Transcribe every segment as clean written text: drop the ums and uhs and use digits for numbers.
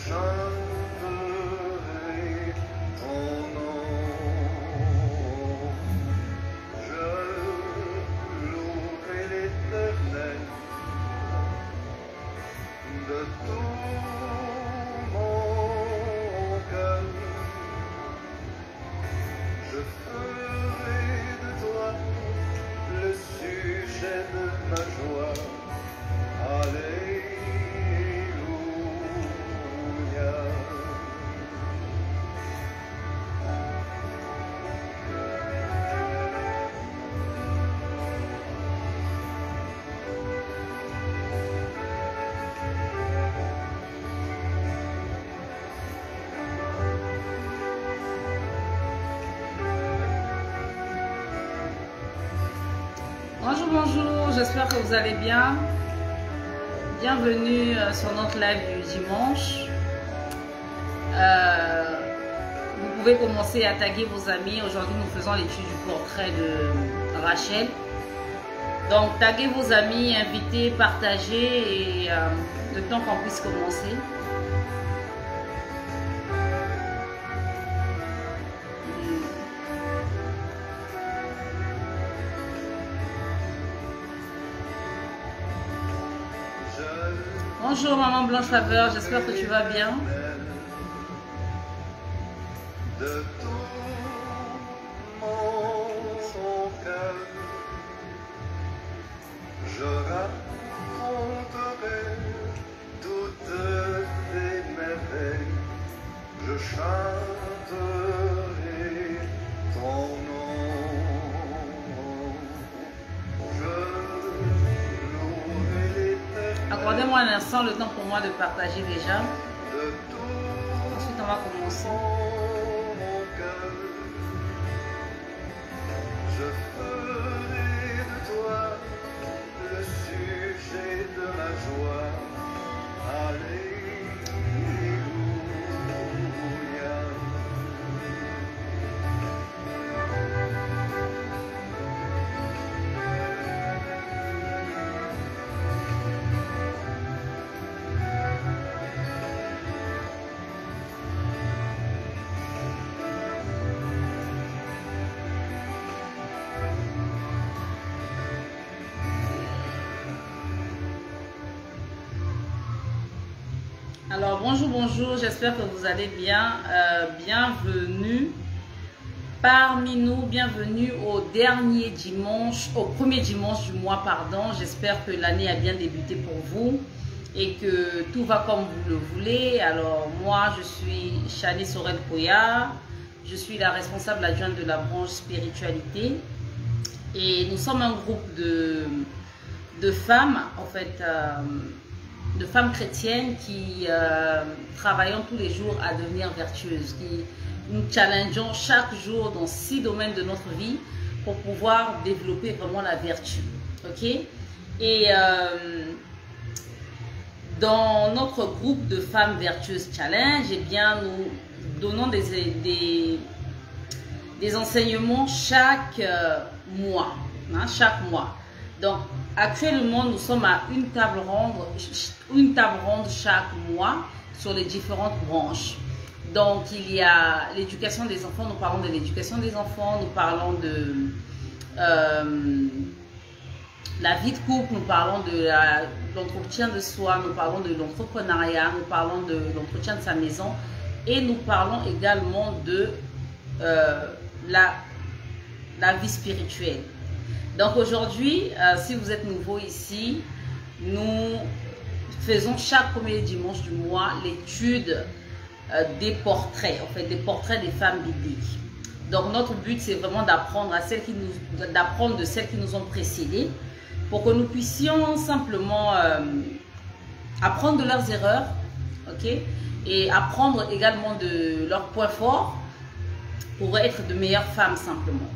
chanterai ton nom, je louerai l'Éternel de tout mon cœur. Je ferai de toi le sujet de ma joie. Alléluia. Bonjour, bonjour, j'espère que vous allez bien. Bienvenue sur notre live du dimanche. Vous pouvez commencer à taguer vos amis. Aujourd'hui, nous faisons l'étude du portrait de Rachel. Donc, taguez vos amis, invitez, partagez et le temps qu'on puisse commencer. Bonjour maman Blanche Faveur, j'espère que tu vas bien. De tout mon cœur, je raconterai toutes tes merveilles, je chanterai ton nom, je louerai l'Éternel. Accordez-moi un instant, le temps pour moi de partager déjà. De tout Ensuite, on va commencer. mon cœur, je ferai de toi le sujet de ma joie. Alléluia. Alors bonjour, bonjour, j'espère que vous allez bien. Bienvenue parmi nous, bienvenue au dernier dimanche, au premier dimanche du mois, pardon. J'espère que l'année a bien débuté pour vous et que tout va comme vous le voulez. Alors moi, je suis Chani Sorel Poya, je suis la responsable adjointe de la branche spiritualité et nous sommes un groupe de femmes, en fait, de femmes chrétiennes qui travaillons tous les jours à devenir vertueuses, qui nous challengeons chaque jour dans 6 domaines de notre vie pour pouvoir développer vraiment la vertu. Ok? Et dans notre groupe de femmes vertueuses challenge, eh bien, nous donnons des enseignements chaque mois. Hein, chaque mois. Donc, actuellement, nous sommes à une table ronde chaque mois sur les différentes branches. Donc, il y a l'éducation des enfants, nous parlons de l'éducation des enfants, nous parlons de la vie de couple, nous parlons de l'entretien de soi, nous parlons de l'entrepreneuriat, nous parlons de l'entretien de sa maison et nous parlons également de la vie spirituelle. Donc aujourd'hui, si vous êtes nouveau ici, nous faisons chaque premier dimanche du mois l'étude des portraits, en fait des portraits des femmes bibliques. Donc notre but c'est vraiment d'apprendre de celles qui nous ont précédées pour que nous puissions simplement apprendre de leurs erreurs, ok, et apprendre également de leurs points forts pour être de meilleures femmes simplement.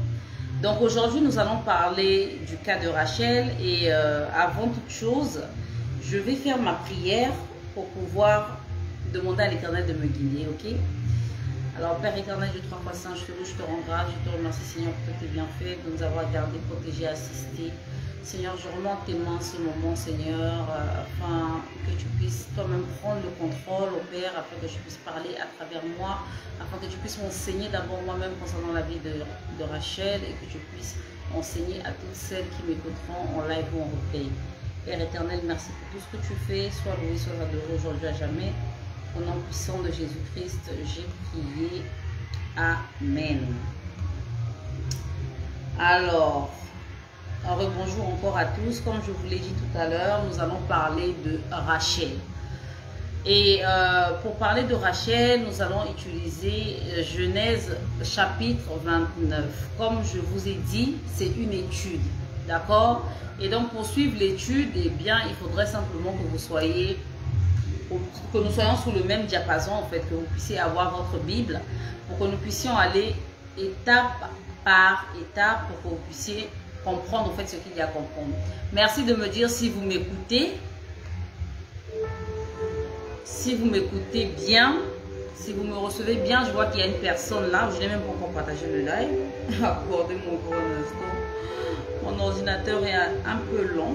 Donc aujourd'hui, nous allons parler du cas de Rachel et avant toute chose, je vais faire ma prière pour pouvoir demander à l'Éternel de me guider, ok? Alors Père éternel, Dieu 3 fois saint, je te rends grâce, je te remercie Seigneur pour tes bienfaits, de nous avoir gardés, protégés, assistés. Seigneur, je remonte tes mains en ce moment, Seigneur, afin que tu puisses toi-même prendre le contrôle, au Père, afin que je puisse parler à travers moi, afin que tu puisses m'enseigner d'abord moi-même concernant la vie de Rachel et que je puisse enseigner à toutes celles qui m'écouteront en live ou en replay. Père éternel, merci pour tout ce que tu fais. Sois loué, sois adoré aujourd'hui à jamais. Au nom puissant de Jésus-Christ, j'ai prié. Amen. Alors, bonjour encore à tous. Comme je vous l'ai dit tout à l'heure, nous allons parler de Rachel. Et pour parler de Rachel, nous allons utiliser Genèse chapitre 29. Comme je vous ai dit, c'est une étude. D'accord? Et donc, pour suivre l'étude, eh bien, il faudrait simplement que vous soyez, que nous soyons sous le même diapason, en fait, que vous puissiez avoir votre Bible, pour que nous puissions aller étape par étape, pour que vous puissiez comprendre, en fait, ce qu'il y a à comprendre. Merci de me dire si vous m'écoutez. Si vous m'écoutez bien, si vous me recevez bien, je vois qu'il y a une personne là, je n'ai même pas encore partagé le live. Accordez-moi encore un instant. Mon ordinateur est un peu long.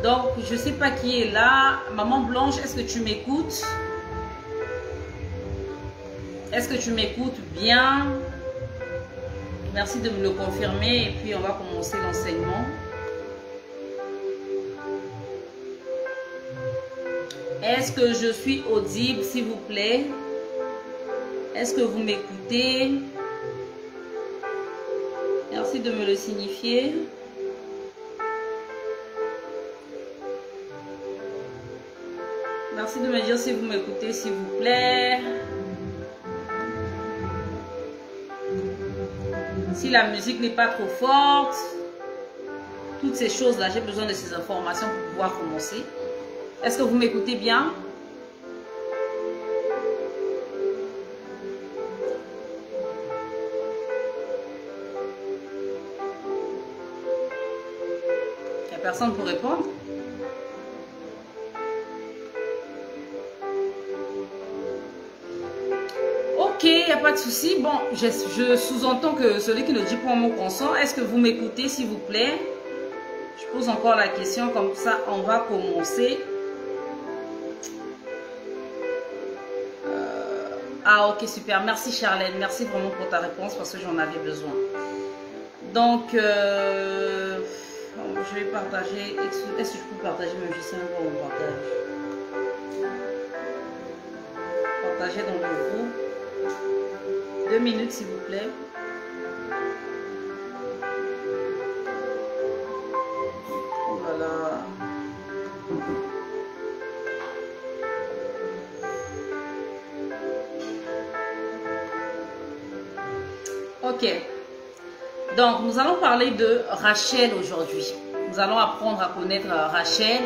Donc, je ne sais pas qui est là. Maman Blanche, est-ce que tu m'écoutes? Est-ce que tu m'écoutes bien? Merci de me le confirmer. Et puis, on va commencer l'enseignement. Est-ce que je suis audible, s'il vous plaît? Est-ce que vous m'écoutez? Merci de me le signifier. Merci de me dire si vous m'écoutez, s'il vous plaît. Si la musique n'est pas trop forte. Toutes ces choses-là, j'ai besoin de ces informations pour pouvoir commencer. Est-ce que vous m'écoutez bien? Il n'y a personne pour répondre? Ok, il n'y a pas de souci. Bon, je sous-entends que celui qui ne dit pas un mot consent. Est-ce que vous m'écoutez, s'il vous plaît? Je pose encore la question, comme ça, on va commencer. Ah, ok, super. Merci, Charlène. Merci vraiment pour ta réponse parce que j'en avais besoin. Donc, je vais partager. Est-ce que je peux partager même juste un bon partage? Partager dans le groupe. 2 minutes, s'il vous plaît. Voilà. Ok, donc nous allons parler de Rachel aujourd'hui. Nous allons apprendre à connaître Rachel,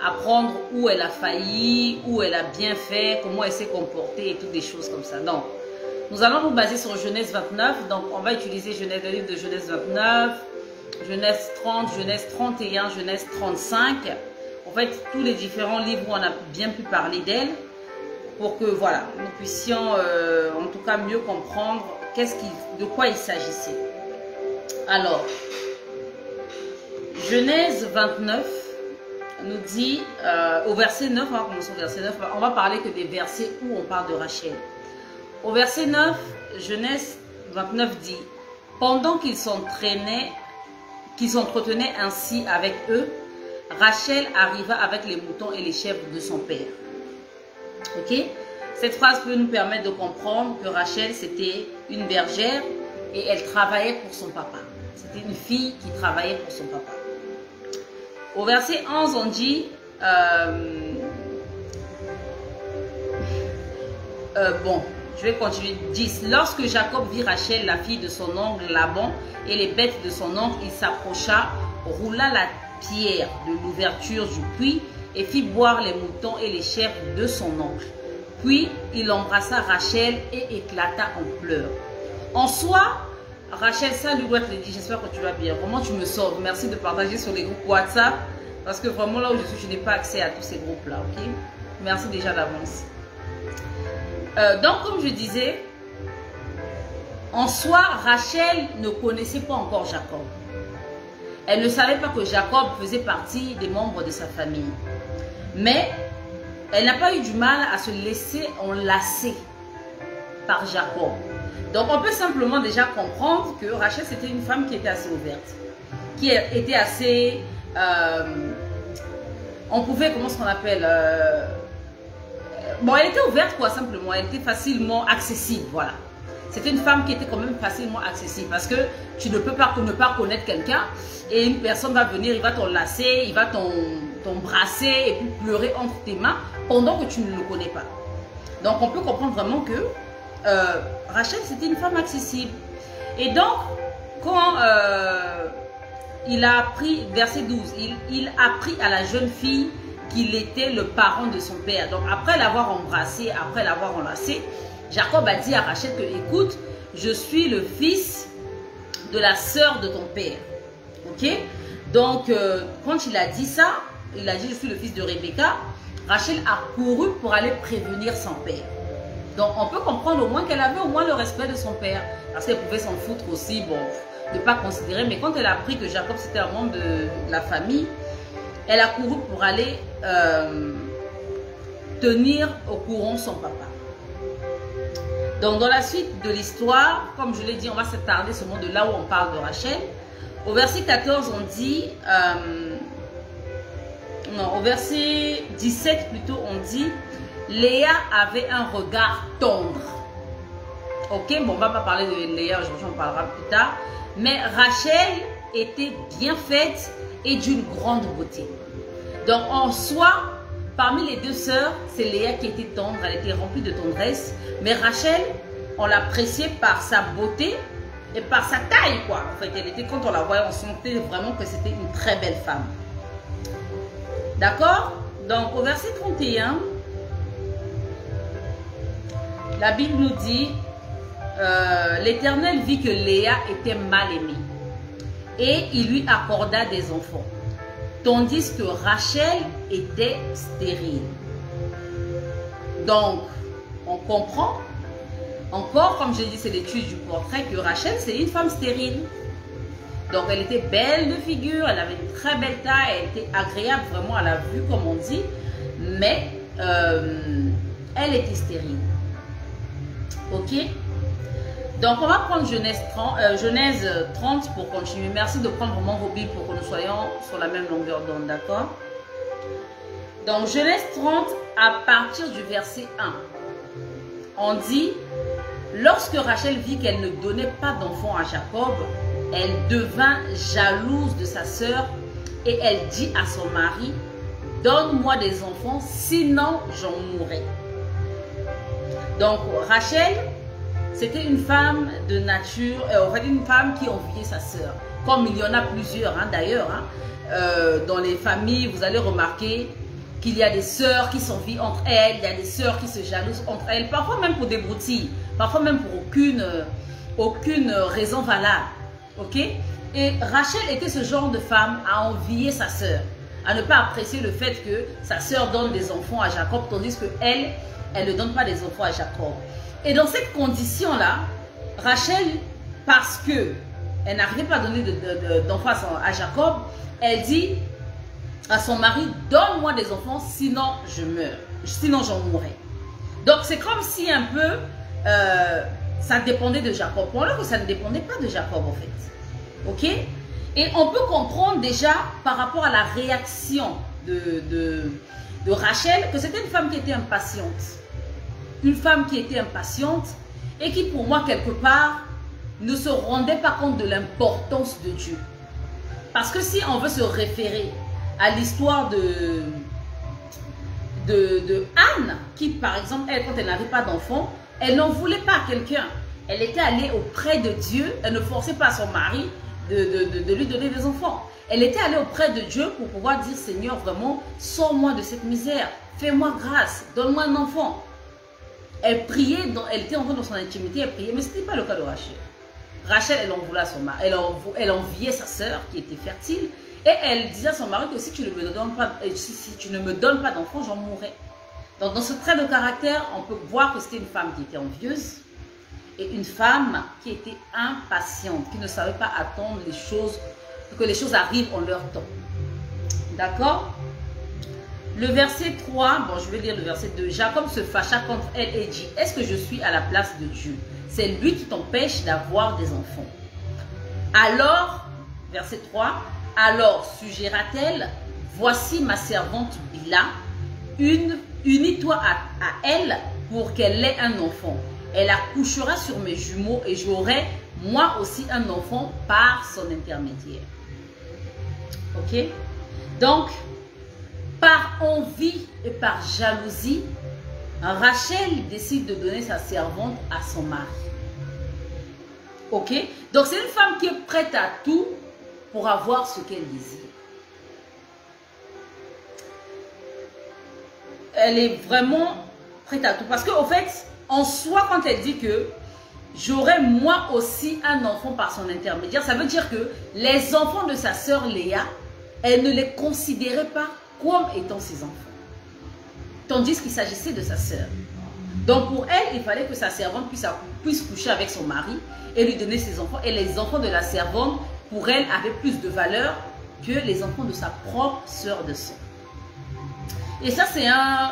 apprendre où elle a failli, où elle a bien fait, comment elle s'est comportée et toutes des choses comme ça. Donc, nous allons nous baser sur Genèse 29. Donc, on va utiliser le livre de Genèse 29, Genèse 30, Genèse 31, Genèse 35. En fait, tous les différents livres où on a bien pu parler d'elle pour que, voilà, nous puissions en tout cas mieux comprendre de quoi il s'agissait. Alors, Genèse 29 nous dit, au verset 9, on va commencer au verset 9, on va parler que des versets où on parle de Rachel. Au verset 9, Genèse 29 dit, pendant qu'ils s'entretenaient ainsi avec eux, Rachel arriva avec les moutons et les chèvres de son père. Ok? Cette phrase peut nous permettre de comprendre que Rachel, c'était une bergère et elle travaillait pour son papa. C'était une fille qui travaillait pour son papa. Au verset 11, on dit, bon, je vais continuer. 10. Lorsque Jacob vit Rachel, la fille de son oncle Laban, et les bêtes de son oncle, il s'approcha, roula la pierre de l'ouverture du puits et fit boire les moutons et les chèvres de son oncle. Puis il embrassa Rachel et éclata en pleurs. En soi, Rachel, salut, doit te le dire, j'espère que tu vas bien. Vraiment, tu me sauves. Merci de partager sur les groupes WhatsApp. Parce que vraiment, là où je suis, je n'ai pas accès à tous ces groupes-là. Ok? Merci déjà d'avance. Donc, comme je disais, en soi, Rachel ne connaissait pas encore Jacob. Elle ne savait pas que Jacob faisait partie des membres de sa famille. Mais elle n'a pas eu du mal à se laisser enlacer par Jacob. Donc on peut simplement déjà comprendre que Rachel c'était une femme qui était assez ouverte, qui était assez, on pouvait, comment est-ce qu'on appelle, bon elle était ouverte quoi simplement, elle était facilement accessible, voilà. C'était une femme qui était quand même facilement accessible parce que tu ne peux pas ne pas connaître quelqu'un et une personne va venir, il va t'enlacer, il va t'embrasser et puis pleurer entre tes mains pendant que tu ne le connais pas. Donc on peut comprendre vraiment que Rachel c'était une femme accessible. Et donc quand il a appris, verset 12, il apprit à la jeune fille qu'il était le parent de son père. Donc après l'avoir embrassé, après l'avoir enlacé, Jacob a dit à Rachel que écoute, je suis le fils de la sœur de ton père. Ok? Donc quand il a dit ça, il a dit je suis le fils de Rebecca, Rachel a couru pour aller prévenir son père. Donc on peut comprendre au moins qu'elle avait au moins le respect de son père, parce qu'elle pouvait s'en foutre aussi, bon, de ne pas considérer, mais quand elle a appris que Jacob c'était un membre de la famille, elle a couru pour aller tenir au courant son papa. Donc dans la suite de l'histoire, comme je l'ai dit, on va s'attarder seulement de là où on parle de Rachel. Au verset 14 on dit, non, au verset 17 plutôt on dit, Léa avait un regard tendre. Ok, bon on va pas parler de Léa aujourd'hui, on parlera plus tard. Mais Rachel était bien faite et d'une grande beauté. Donc en soi, parmi les deux sœurs, c'est Léa qui était tendre, elle était remplie de tendresse. Mais Rachel, on l'appréciait par sa beauté et par sa taille, quoi. En fait, elle était, quand on la voyait, on sentait vraiment que c'était une très belle femme. D'accord? Donc au verset 31, la Bible nous dit, l'Éternel vit que Léa était mal aimée et il lui accorda des enfants, tandis que Rachel était stérile. Donc, on comprend, encore comme je dis, c'est l'étude du portrait, que Rachel, c'est une femme stérile. Donc, elle était belle de figure, elle avait une très belle taille, elle était agréable vraiment à la vue, comme on dit, mais elle était stérile. Ok? Donc, on va prendre Genèse 30 pour continuer. Merci de prendre vraiment vos Bibles pour que nous soyons sur la même longueur d'onde, d'accord? Donc, Genèse 30, à partir du verset 1, on dit, lorsque Rachel vit qu'elle ne donnait pas d'enfant à Jacob, elle devint jalouse de sa sœur et elle dit à son mari, donne-moi des enfants, sinon j'en mourrai. Donc, Rachel, c'était une femme de nature, en fait une femme qui enviait sa sœur. Comme il y en a plusieurs hein, d'ailleurs. Hein, dans les familles, vous allez remarquer qu'il y a des sœurs qui s'envient entre elles, il y a des sœurs qui se jalousent entre elles, parfois même pour des broutilles, parfois même pour aucune raison valable. Ok? Et Rachel était ce genre de femme à envier sa sœur, à ne pas apprécier le fait que sa sœur donne des enfants à Jacob, tandis qu'elle, elle ne donne pas des enfants à Jacob. Et dans cette condition-là, Rachel, parce qu'elle n'arrivait pas à donner d'enfants à Jacob, elle dit à son mari, donne-moi des enfants, sinon je meurs, sinon j'en mourrai. Donc c'est comme si un peu ça dépendait de Jacob. Pour alors que ça ne dépendait pas de Jacob en fait. Ok? Et on peut comprendre déjà par rapport à la réaction de Rachel que c'était une femme qui était impatiente. Une femme qui était impatiente et qui pour moi quelque part ne se rendait pas compte de l'importance de Dieu. Parce que si on veut se référer à l'histoire de Anne, qui par exemple, elle, quand elle n'avait pas d'enfant, elle n'en voulait pas à quelqu'un. Elle était allée auprès de Dieu, elle ne forçait pas son mari de lui donner des enfants. Elle était allée auprès de Dieu pour pouvoir dire, Seigneur, vraiment, sors-moi de cette misère, fais-moi grâce, donne-moi un enfant. Elle priait, elle était entrée dans son intimité, elle priait, mais ce n'était pas le cas de Rachel. Rachel, elle en voulait à son mari, elle enviait sa sœur qui était fertile, et elle disait à son mari que si tu ne me donnes pas d'enfant, j'en mourrai. Donc dans ce trait de caractère, on peut voir que c'était une femme qui était envieuse, et une femme qui était impatiente, qui ne savait pas attendre les choses, que les choses arrivent en leur temps. D'accord? Le verset 3, bon, je vais lire le verset 2. Jacob se fâcha contre elle et dit, est-ce que je suis à la place de Dieu? C'est lui qui t'empêche d'avoir des enfants. Alors, verset 3, alors suggéra-t-elle, voici ma servante Bila, unis-toi à elle pour qu'elle ait un enfant. Elle accouchera sur mes jumeaux et j'aurai moi aussi un enfant par son intermédiaire. Ok? Donc, par envie et par jalousie, Rachel décide de donner sa servante à son mari. Ok? Donc, c'est une femme qui est prête à tout pour avoir ce qu'elle désire. Elle est vraiment prête à tout. Parce qu'au fait, en soi, quand elle dit que j'aurai moi aussi un enfant par son intermédiaire, ça veut dire que les enfants de sa sœur Léa, elle ne les considérait pas comme étant ses enfants. Tandis qu'il s'agissait de sa sœur. Donc pour elle, il fallait que sa servante puisse coucher avec son mari et lui donner ses enfants. Et les enfants de la servante, pour elle, avaient plus de valeur que les enfants de sa propre sœur de sang. Et ça, c'est un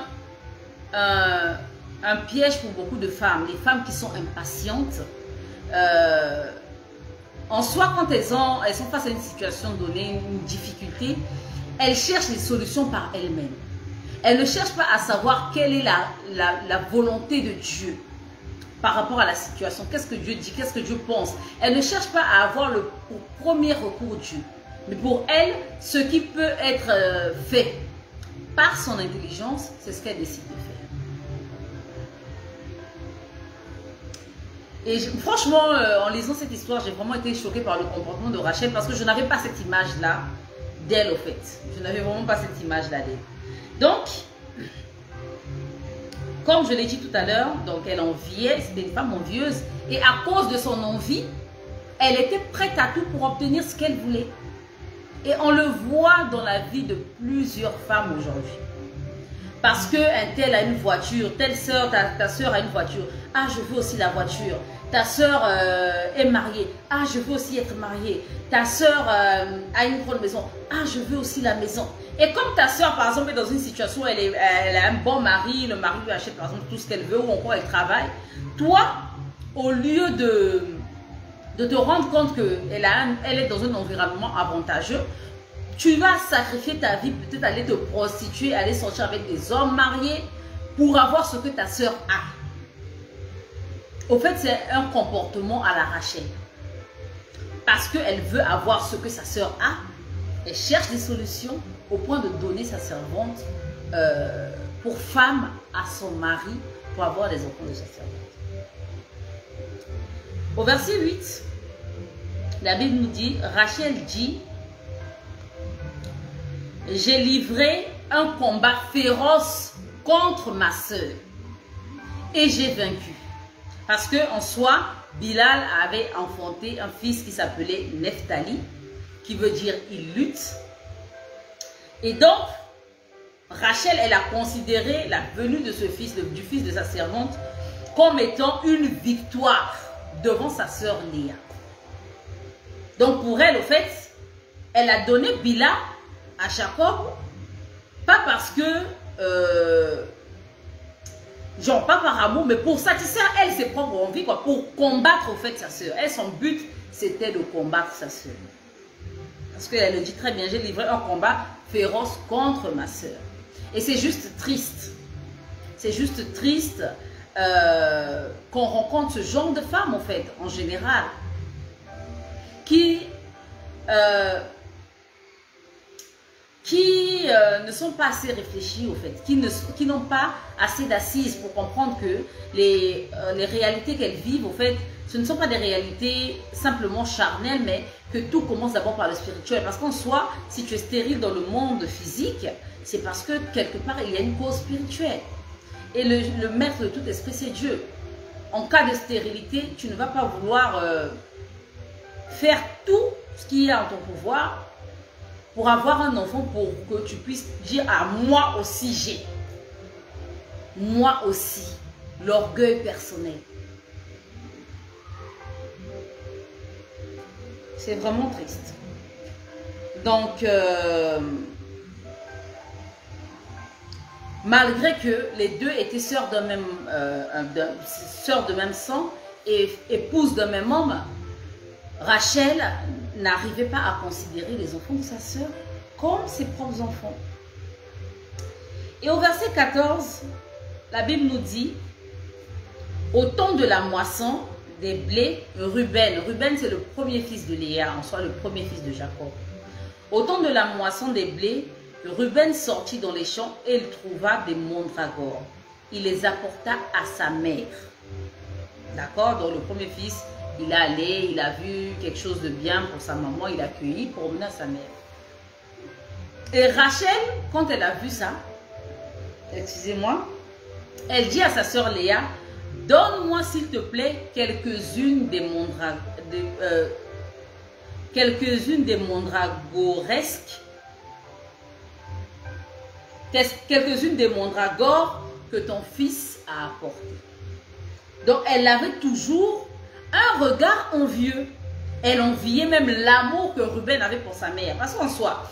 piège pour beaucoup de femmes. Les femmes qui sont impatientes. En soi, quand elles sont face à une situation donnée, une difficulté, elles cherchent les solutions par elles-mêmes. Elles ne cherchent pas à savoir quelle est la volonté de Dieu par rapport à la situation. Qu'est-ce que Dieu dit? Qu'est-ce que Dieu pense? Elles ne cherchent pas à avoir le premier recours Dieu. Mais pour elles, ce qui peut être fait par son intelligence, c'est ce qu'elle décide de faire. Et franchement, en lisant cette histoire, j'ai vraiment été choquée par le comportement de Rachel parce que je n'avais pas cette image-là d'elle, au fait. Je n'avais vraiment pas cette image-là d'elle. Donc, comme je l'ai dit tout à l'heure, donc elle enviait, c'était une femme envieuse. Et à cause de son envie, elle était prête à tout pour obtenir ce qu'elle voulait. Et on le voit dans la vie de plusieurs femmes aujourd'hui. Parce qu'un tel a une voiture, telle soeur, ta soeur a une voiture. Ah, je veux aussi la voiture. Ta soeur est mariée. Ah, je veux aussi être mariée. Ta soeur a une grande maison. Ah, je veux aussi la maison. Et comme ta soeur, par exemple, est dans une situation où elle a un bon mari, le mari lui achète, par exemple, tout ce qu'elle veut, ou encore elle travaille. Toi, au lieu de te rendre compte qu'elle est dans un environnement avantageux, tu vas sacrifier ta vie, peut-être aller te prostituer, aller sortir avec des hommes mariés pour avoir ce que ta soeur a. Au fait, c'est un comportement à la Rachel. Parce qu'elle veut avoir ce que sa soeur a, elle cherche des solutions au point de donner sa servante pour femme à son mari pour avoir les enfants de sa servante. Au verset 8, la Bible nous dit, Rachel dit, j'ai livré un combat féroce contre ma soeur et j'ai vaincu. Parce qu'en soi, Bilal avait enfanté un fils qui s'appelait Nephtali, qui veut dire il lutte. Et donc, Rachel, elle a considéré la venue de ce fils, du fils de sa servante, comme étant une victoire devant sa sœur Léa. Donc pour elle, au fait, elle a donné Bila à Jacob, pas parce que, genre pas par amour, mais pour satisfaire elle ses propres envies, quoi, pour combattre au fait sa sœur. Elle, son but, c'était de combattre sa sœur. Parce qu'elle le dit très bien, j'ai livré un combat féroce contre ma sœur. Et c'est juste triste. C'est juste triste qu'on rencontre ce genre de femmes, en fait, en général, qui ne sont pas assez réfléchies, au fait, qui n'ont pas assez d'assises pour comprendre que les réalités qu'elles vivent, au fait, ce ne sont pas des réalités simplement charnelles, mais que tout commence d'abord par le spirituel. Parce qu'en soi, si tu es stérile dans le monde physique, c'est parce que quelque part, il y a une cause spirituelle. Et le maître de tout esprit, c'est Dieu. En cas de stérilité, tu ne vas pas vouloir faire tout ce qui est en ton pouvoir pour avoir un enfant, pour que tu puisses dire à moi aussi j'ai. Moi aussi. L'orgueil personnel. C'est vraiment triste. Donc, malgré que les deux étaient sœurs sœurs de même sang et épouses d'un même homme, Rachel n'arrivait pas à considérer les enfants de sa sœur comme ses propres enfants. Et au verset 14, la Bible nous dit, au temps de la moisson des blés, Ruben c'est le premier fils de Léa, en soi le premier fils de Jacob. Au temps de la moisson des blés, Ruben sortit dans les champs et il trouva des mandragores. Il les apporta à sa mère. D'accord? Donc le premier fils, il est allé, il a vu quelque chose de bien pour sa maman, il a accueilli pour emmener à sa mère. Et Rachel, quand elle a vu ça, excusez-moi, elle dit à sa sœur Léa, donne-moi s'il te plaît quelques-unes des mandragoresques, quelques-unes des mandragores que ton fils a apportées. Donc elle avait toujours un regard envieux. Elle enviait même l'amour que Ruben avait pour sa mère. Parce qu'en soi,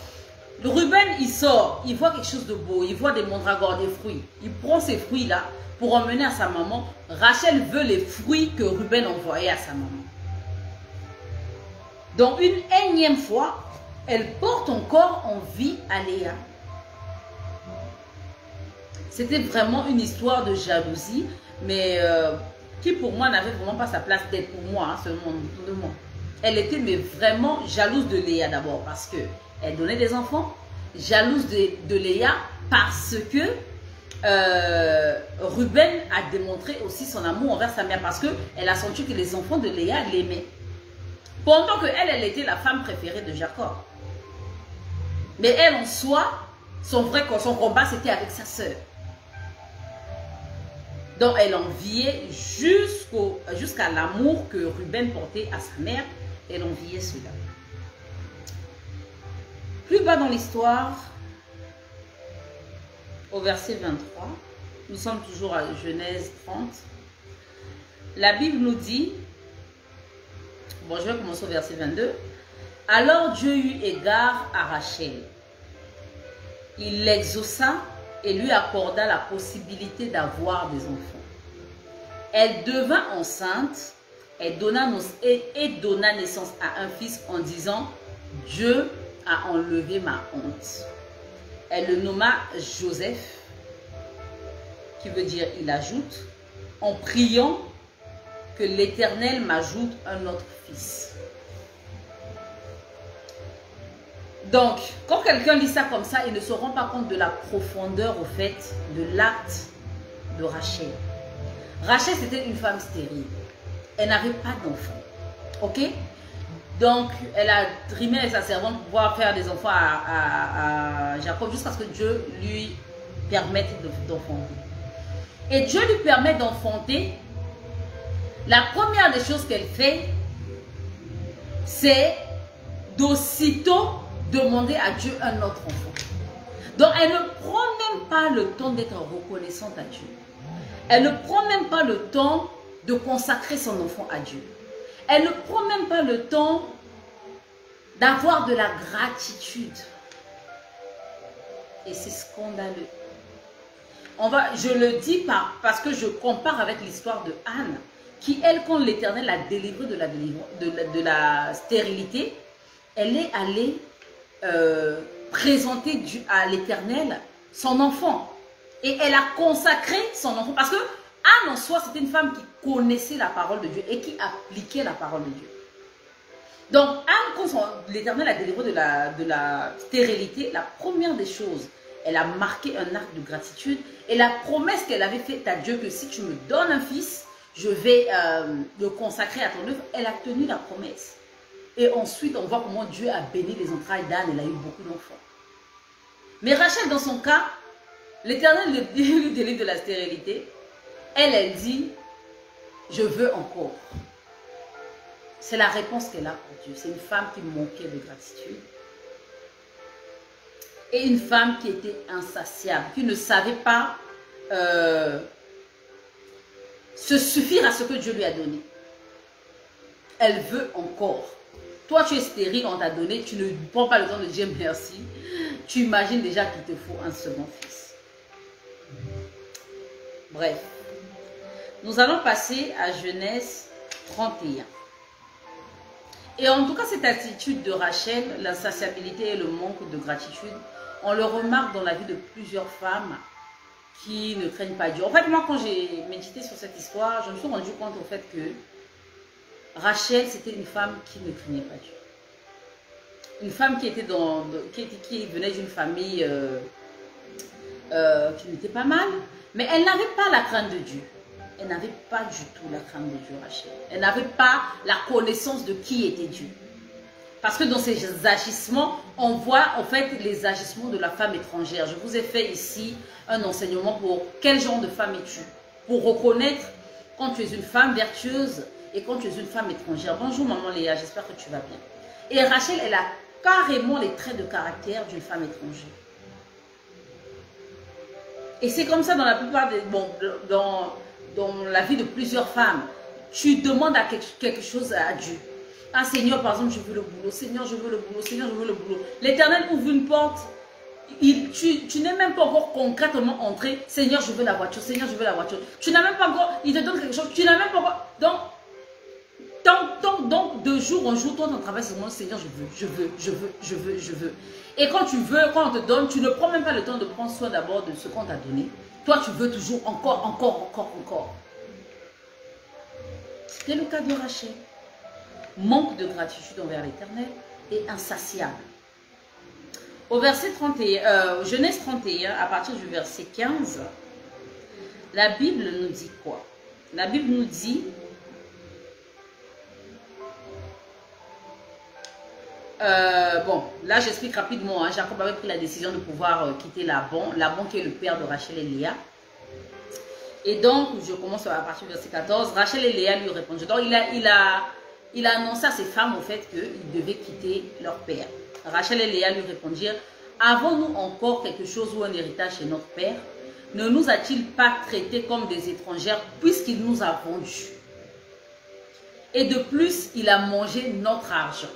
Ruben, il sort, il voit quelque chose de beau, il voit des mandragores, des fruits. Il prend ces fruits-là pour emmener à sa maman. Rachel veut les fruits que Ruben envoyait à sa maman. Donc une énième fois, elle porte encore envie à Léa. C'était vraiment une histoire de jalousie, mais qui pour moi n'avait vraiment pas sa place d'être pour moi, hein, seulement de moi. Elle était mais vraiment jalouse de Léa d'abord parce que elle donnait des enfants, jalouse de Léa parce que Ruben a démontré aussi son amour envers sa mère parce qu'elle a senti que les enfants de Léa l'aimaient. Pendant qu'elle, elle était la femme préférée de Jacob. Mais elle en soi, son combat c'était avec sa sœur. Donc elle enviait jusqu'à l'amour que Ruben portait à sa mère. Elle enviait cela. Plus bas dans l'histoire, au verset 23, nous sommes toujours à Genèse 30. La Bible nous dit, bon je vais commencer au verset 22. Alors Dieu eut égard à Rachel. Il l'exauça et lui accorda la possibilité d'avoir des enfants. Elle devint enceinte et donna naissance à un fils en disant « Dieu a enlevé ma honte ». Elle le nomma Joseph, qui veut dire « il ajoute », en priant que l'Éternel m'ajoute un autre fils. Donc, quand quelqu'un lit ça comme ça, il ne se rend pas compte de la profondeur au fait de l'acte de Rachel. Rachel, c'était une femme stérile. Elle n'avait pas d'enfant. Ok? Donc, elle a trimé avec sa servante pour pouvoir faire des enfants à Jacob jusqu'à ce que Dieu lui permette d'enfanter. Et Dieu lui permet d'enfanter. La première des choses qu'elle fait, c'est d'aussitôt demander à Dieu un autre enfant. Donc, elle ne prend même pas le temps d'être reconnaissante à Dieu. Elle ne prend même pas le temps de consacrer son enfant à Dieu. Elle ne prend même pas le temps d'avoir de la gratitude. Et c'est scandaleux. Je le dis parce que je compare avec l'histoire de Anne, qui elle, quand l'Éternel l'a délivrée de la stérilité, elle est allée présenter à l'Éternel son enfant. Et elle a consacré son enfant. Parce que Anne en soi, c'était une femme qui connaissait la parole de Dieu et qui appliquait la parole de Dieu. Donc Anne, quand l'Éternel a délivré de la stérilité, la première des choses, elle a marqué un acte de gratitude. Et la promesse qu'elle avait faite à Dieu, que si tu me donnes un fils, je vais le consacrer à ton œuvre, elle a tenu la promesse. Et ensuite, on voit comment Dieu a béni les entrailles d'Anne. Elle a eu beaucoup d'enfants. Mais Rachel, dans son cas, l'Éternel lui délivre de la stérilité. Elle dit, je veux encore. C'est la réponse qu'elle a pour Dieu. C'est une femme qui manquait de gratitude. Et une femme qui était insatiable, qui ne savait pas se suffire à ce que Dieu lui a donné. Elle veut encore. Toi, tu es stérile, on t'a donné, tu ne prends pas le temps de dire merci. Tu imagines déjà qu'il te faut un second fils. Bref, nous allons passer à Genèse 31. Et en tout cas, cette attitude de Rachel, l'insatiabilité et le manque de gratitude, on le remarque dans la vie de plusieurs femmes qui ne craignent pas Dieu. En fait, moi, quand j'ai médité sur cette histoire, je me suis rendu compte au fait que Rachel, c'était une femme qui ne craignait pas Dieu. Une femme qui venait d'une famille qui n'était pas mal, mais elle n'avait pas la crainte de Dieu. Elle n'avait pas du tout la crainte de Dieu, Rachel. Elle n'avait pas la connaissance de qui était Dieu. Parce que dans ces agissements, on voit en fait les agissements de la femme étrangère. Je vous ai fait ici un enseignement pour quel genre de femme es-tu. Pour reconnaître quand tu es une femme vertueuse et quand tu es une femme étrangère. Bonjour maman Léa, j'espère que tu vas bien. Et Rachel, elle a carrément les traits de caractère d'une femme étrangère. Et c'est comme ça dans la plupart des... Bon, dans la vie de plusieurs femmes. Tu demandes à quelque chose à Dieu. Ah Seigneur, par exemple, je veux le boulot. Seigneur, je veux le boulot. Seigneur, je veux le boulot. L'Éternel ouvre une porte. Tu n'es même pas encore concrètement entré. Seigneur, je veux la voiture. Seigneur, je veux la voiture. Tu n'as même pas encore... Il te donne quelque chose. Tu n'as même pas encore... Donc, de jour en jour, toi, ton travail, c'est vraiment Seigneur, je veux. Et quand tu veux, quand on te donne, tu ne prends même pas le temps de prendre soin d'abord de ce qu'on t'a donné. Toi, tu veux toujours encore. C'était le cas de Rachel. Manque de gratitude envers l'Éternel et insatiable. Au verset 31, Genèse 31, à partir du verset 15, la Bible nous dit quoi? La Bible nous dit... bon, là j'explique rapidement. Hein. Jacob avait pris la décision de pouvoir quitter Laban. Laban qui est le père de Rachel et Léa. Et donc, je commence à partir du verset 14. Rachel et Léa lui répondent. Donc, il a annoncé à ses femmes au fait qu'ils devaient quitter leur père. Rachel et Léa lui répondirent: avons-nous encore quelque chose ou un héritage chez notre père? Ne nous a-t-il pas traités comme des étrangères puisqu'il nous a vendus? Et de plus, il a mangé notre argent.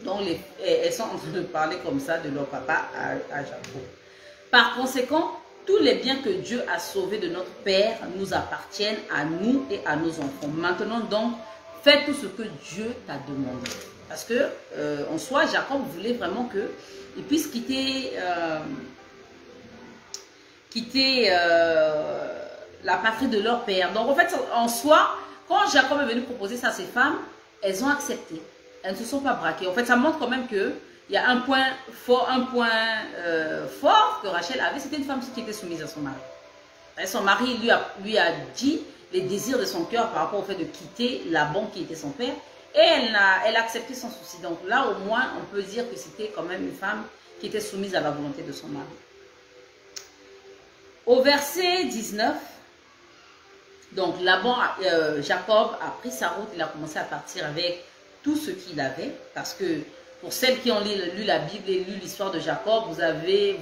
Donc, elles sont en train de parler comme ça de leur papa à Jacob. Par conséquent, tous les biens que Dieu a sauvés de notre père nous appartiennent à nous et à nos enfants. Maintenant donc, fais tout ce que Dieu t'a demandé. Parce que, en soi, Jacob voulait vraiment qu'il puisse quitter la patrie de leur père. Donc, en fait, en soi, quand Jacob est venu proposer ça à ses femmes, elles ont accepté. Elles ne se sont pas braquées. En fait, ça montre quand même qu'il y a un point fort, fort que Rachel avait. C'était une femme qui était soumise à son mari. Et son mari lui a dit les désirs de son cœur par rapport au fait de quitter Laban qui était son père. Et elle a accepté sans souci. Donc là, au moins, on peut dire que c'était quand même une femme qui était soumise à la volonté de son mari. Au verset 19, donc Jacob a pris sa route. Il a commencé à partir avec tout ce qu'il avait, parce que pour celles qui ont lu la Bible et lu l'histoire de Jacob, vous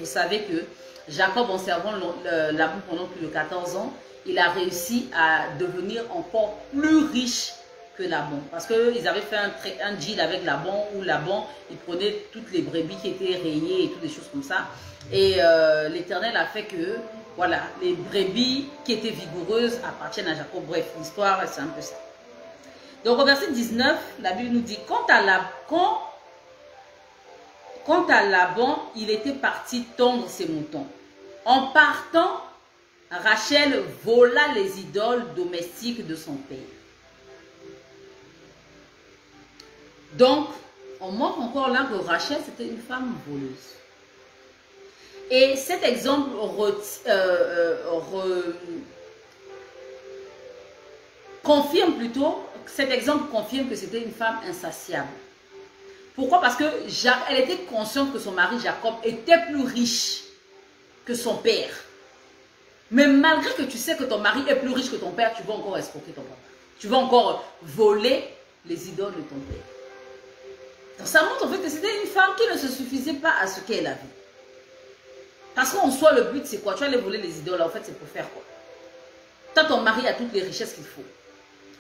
savez que Jacob, en servant Laban pendant plus de 14 ans, il a réussi à devenir encore plus riche que Laban, parce qu'ils avaient fait un deal avec Laban, où Laban, il prenait toutes les brebis qui étaient rayées et toutes des choses comme ça, et l'Éternel a fait que, voilà, les brebis qui étaient vigoureuses appartiennent à Jacob. Bref, l'histoire, c'est un peu ça. Donc au verset 19, la Bible nous dit: quant à Laban, il était parti tondre ses moutons. En partant, Rachel vola les idoles domestiques de son père. Donc, on montre encore là que Rachel, c'était une femme voleuse. Et cet exemple confirme plutôt... Cet exemple confirme que c'était une femme insatiable. Pourquoi? Parce qu'elle était consciente que son mari Jacob était plus riche que son père. Mais malgré que tu sais que ton mari est plus riche que ton père, tu vas encore escroquer ton papa. Tu vas encore voler les idoles de ton père. Donc ça montre en fait que c'était une femme qui ne se suffisait pas à ce qu'elle avait. Parce qu'en soi, le but c'est quoi? Tu vas aller voler les idoles, en fait c'est pour faire quoi? Toi, ton mari a toutes les richesses qu'il faut.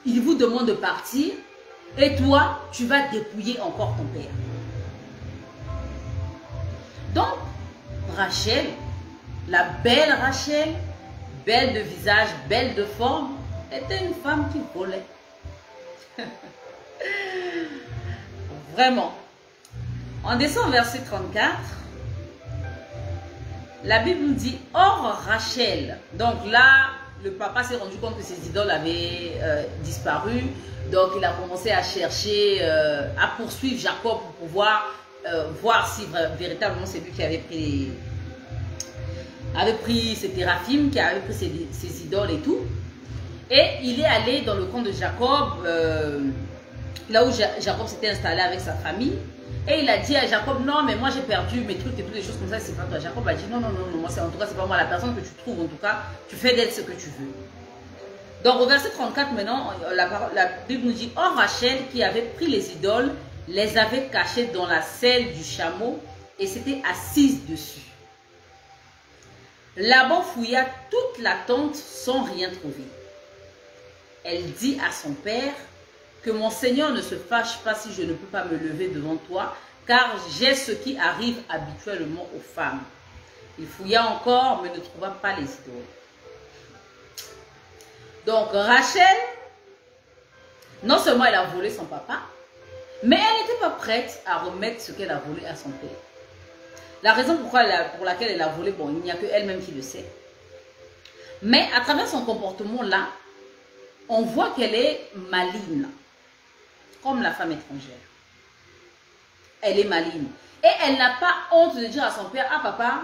Il vous demande de partir et toi, tu vas dépouiller encore ton père. Donc, Rachel, la belle Rachel, belle de visage, belle de forme, était une femme qui volait. Vraiment. On descend au verset 34. La Bible nous dit, or Rachel. Donc là, le papa s'est rendu compte que ses idoles avaient disparu. Donc il a commencé à chercher, à poursuivre Jacob pour pouvoir voir si véritablement c'est lui qui avait pris ses théraphim, qui avait pris ses idoles et tout. Et il est allé dans le camp de Jacob, là où Jacob s'était installé avec sa famille. Et il a dit à Jacob, non, mais moi j'ai perdu mes trucs et toutes les choses comme ça, c'est pas toi. Jacob a dit, non, non, non, non, moi, en tout cas, c'est pas moi la personne que tu trouves, en tout cas, tu fais d'elle ce que tu veux. Donc au verset 34 maintenant, la Bible nous dit, or Rachel qui avait pris les idoles, les avait cachées dans la selle du chameau et s'était assise dessus. Laban fouilla toute la tente sans rien trouver. Elle dit à son père, que mon Seigneur ne se fâche pas si je ne peux pas me lever devant toi, car j'ai ce qui arrive habituellement aux femmes. Il fouilla encore, mais ne trouva pas les idoles. Donc Rachel, non seulement elle a volé son papa, mais elle n'était pas prête à remettre ce qu'elle a volé à son père. La raison pour laquelle elle a volé, bon, il n'y a que elle-même qui le sait. Mais à travers son comportement là, on voit qu'elle est maligne. Comme la femme étrangère. Elle est maligne. Et elle n'a pas honte de dire à son père, ah papa,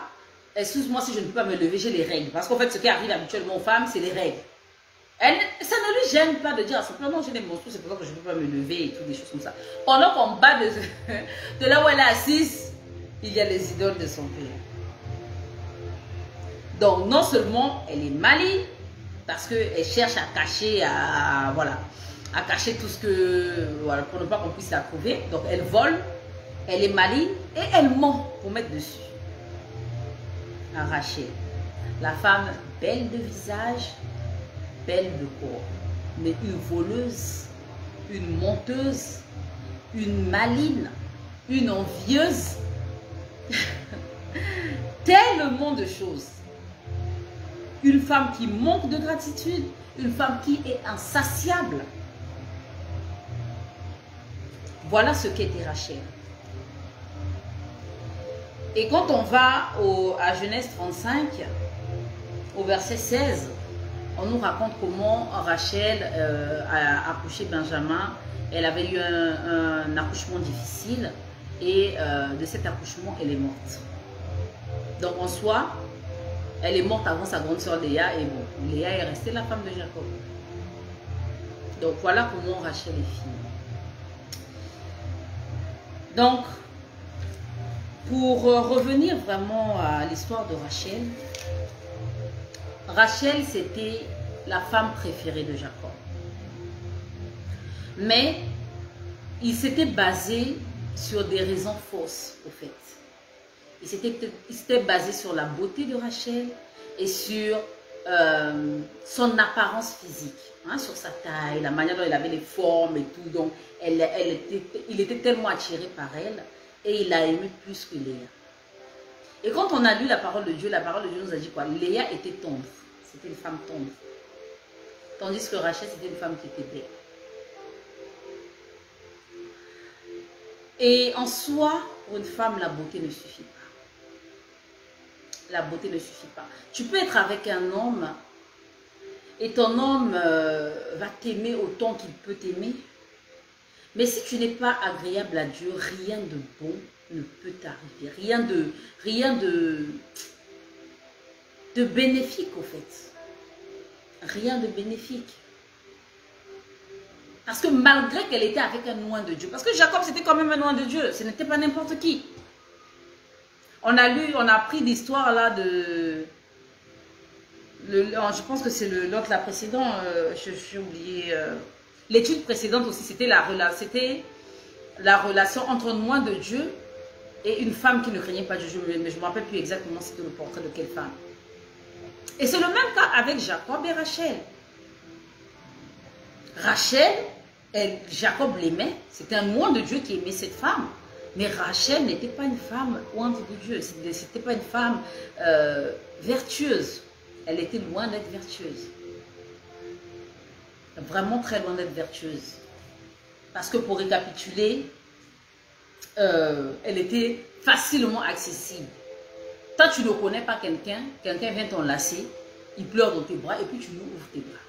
excuse-moi si je ne peux pas me lever, j'ai les règles. Parce qu'en fait, ce qui arrive habituellement aux femmes, c'est les règles. Ça ne lui gêne pas de dire à son père, non, j'ai des monstres, c'est pour ça que je ne peux pas me lever et tout, des choses comme ça. Pendant qu'en bas de là où elle est assise, il y a les idoles de son père. Donc, non seulement elle est maligne, parce qu'elle cherche à cacher, voilà, à cacher tout ce que, voilà, pour ne pas qu'on puisse la trouver. Donc elle vole, elle est maligne et elle ment pour mettre dessus. À Rachel, la femme belle de visage, belle de corps, mais une voleuse, une menteuse, une maligne, une envieuse, tellement de choses. Une femme qui manque de gratitude, une femme qui est insatiable. Voilà ce qu'était Rachel. Et quand on va à Genèse 35, au verset 16, on nous raconte comment Rachel a accouché Benjamin. Elle avait eu un accouchement difficile et de cet accouchement, elle est morte. Donc en soi, elle est morte avant sa grande soeur Léa et bon, Léa est restée la femme de Jacob. Donc voilà comment Rachel est finie. Donc, pour revenir vraiment à l'histoire de Rachel, Rachel c'était la femme préférée de Jacob. Mais il s'était basé sur des raisons fausses au fait. Il s'était basé sur la beauté de Rachel et sur son apparence physique, hein, sur sa taille, la manière dont elle avait les formes et tout. Donc, il était tellement attiré par elle et il l'a aimé plus que Léa. Et quand on a lu la parole de Dieu nous a dit quoi? Léa était tendre, c'était une femme tendre. Tandis que Rachel, c'était une femme qui était belle. Et en soi, pour une femme, la beauté ne suffit pas. La beauté ne suffit pas. Tu peux être avec un homme et ton homme va t'aimer autant qu'il peut t'aimer. Mais si tu n'es pas agréable à Dieu, rien de bon ne peut t'arriver. Rien de bénéfique au fait. Rien de bénéfique. Parce que malgré qu'elle était avec un oint de Dieu, parce que Jacob c'était quand même un oint de Dieu, ce n'était pas n'importe qui. On a appris l'histoire là de... je pense que c'est l'autre, la précédente, j'ai oublié. L'étude précédente aussi, c'était la relation entre un oint de Dieu et une femme qui ne craignait pas Dieu. Mais je ne me rappelle plus exactement c'était le portrait de quelle femme. Et c'est le même cas avec Jacob et Rachel. Rachel, Jacob l'aimait, c'était un oint de Dieu qui aimait cette femme. Mais Rachel n'était pas une femme ointe de Dieu, c'était pas une femme vertueuse. elle était loin d'être vertueuse. Vraiment très loin d'être vertueuse. Parce que pour récapituler, elle était facilement accessible. Toi, tu ne connais pas quelqu'un, quelqu'un vient t'enlacer, il pleure dans tes bras et puis tu lui ouvres tes bras.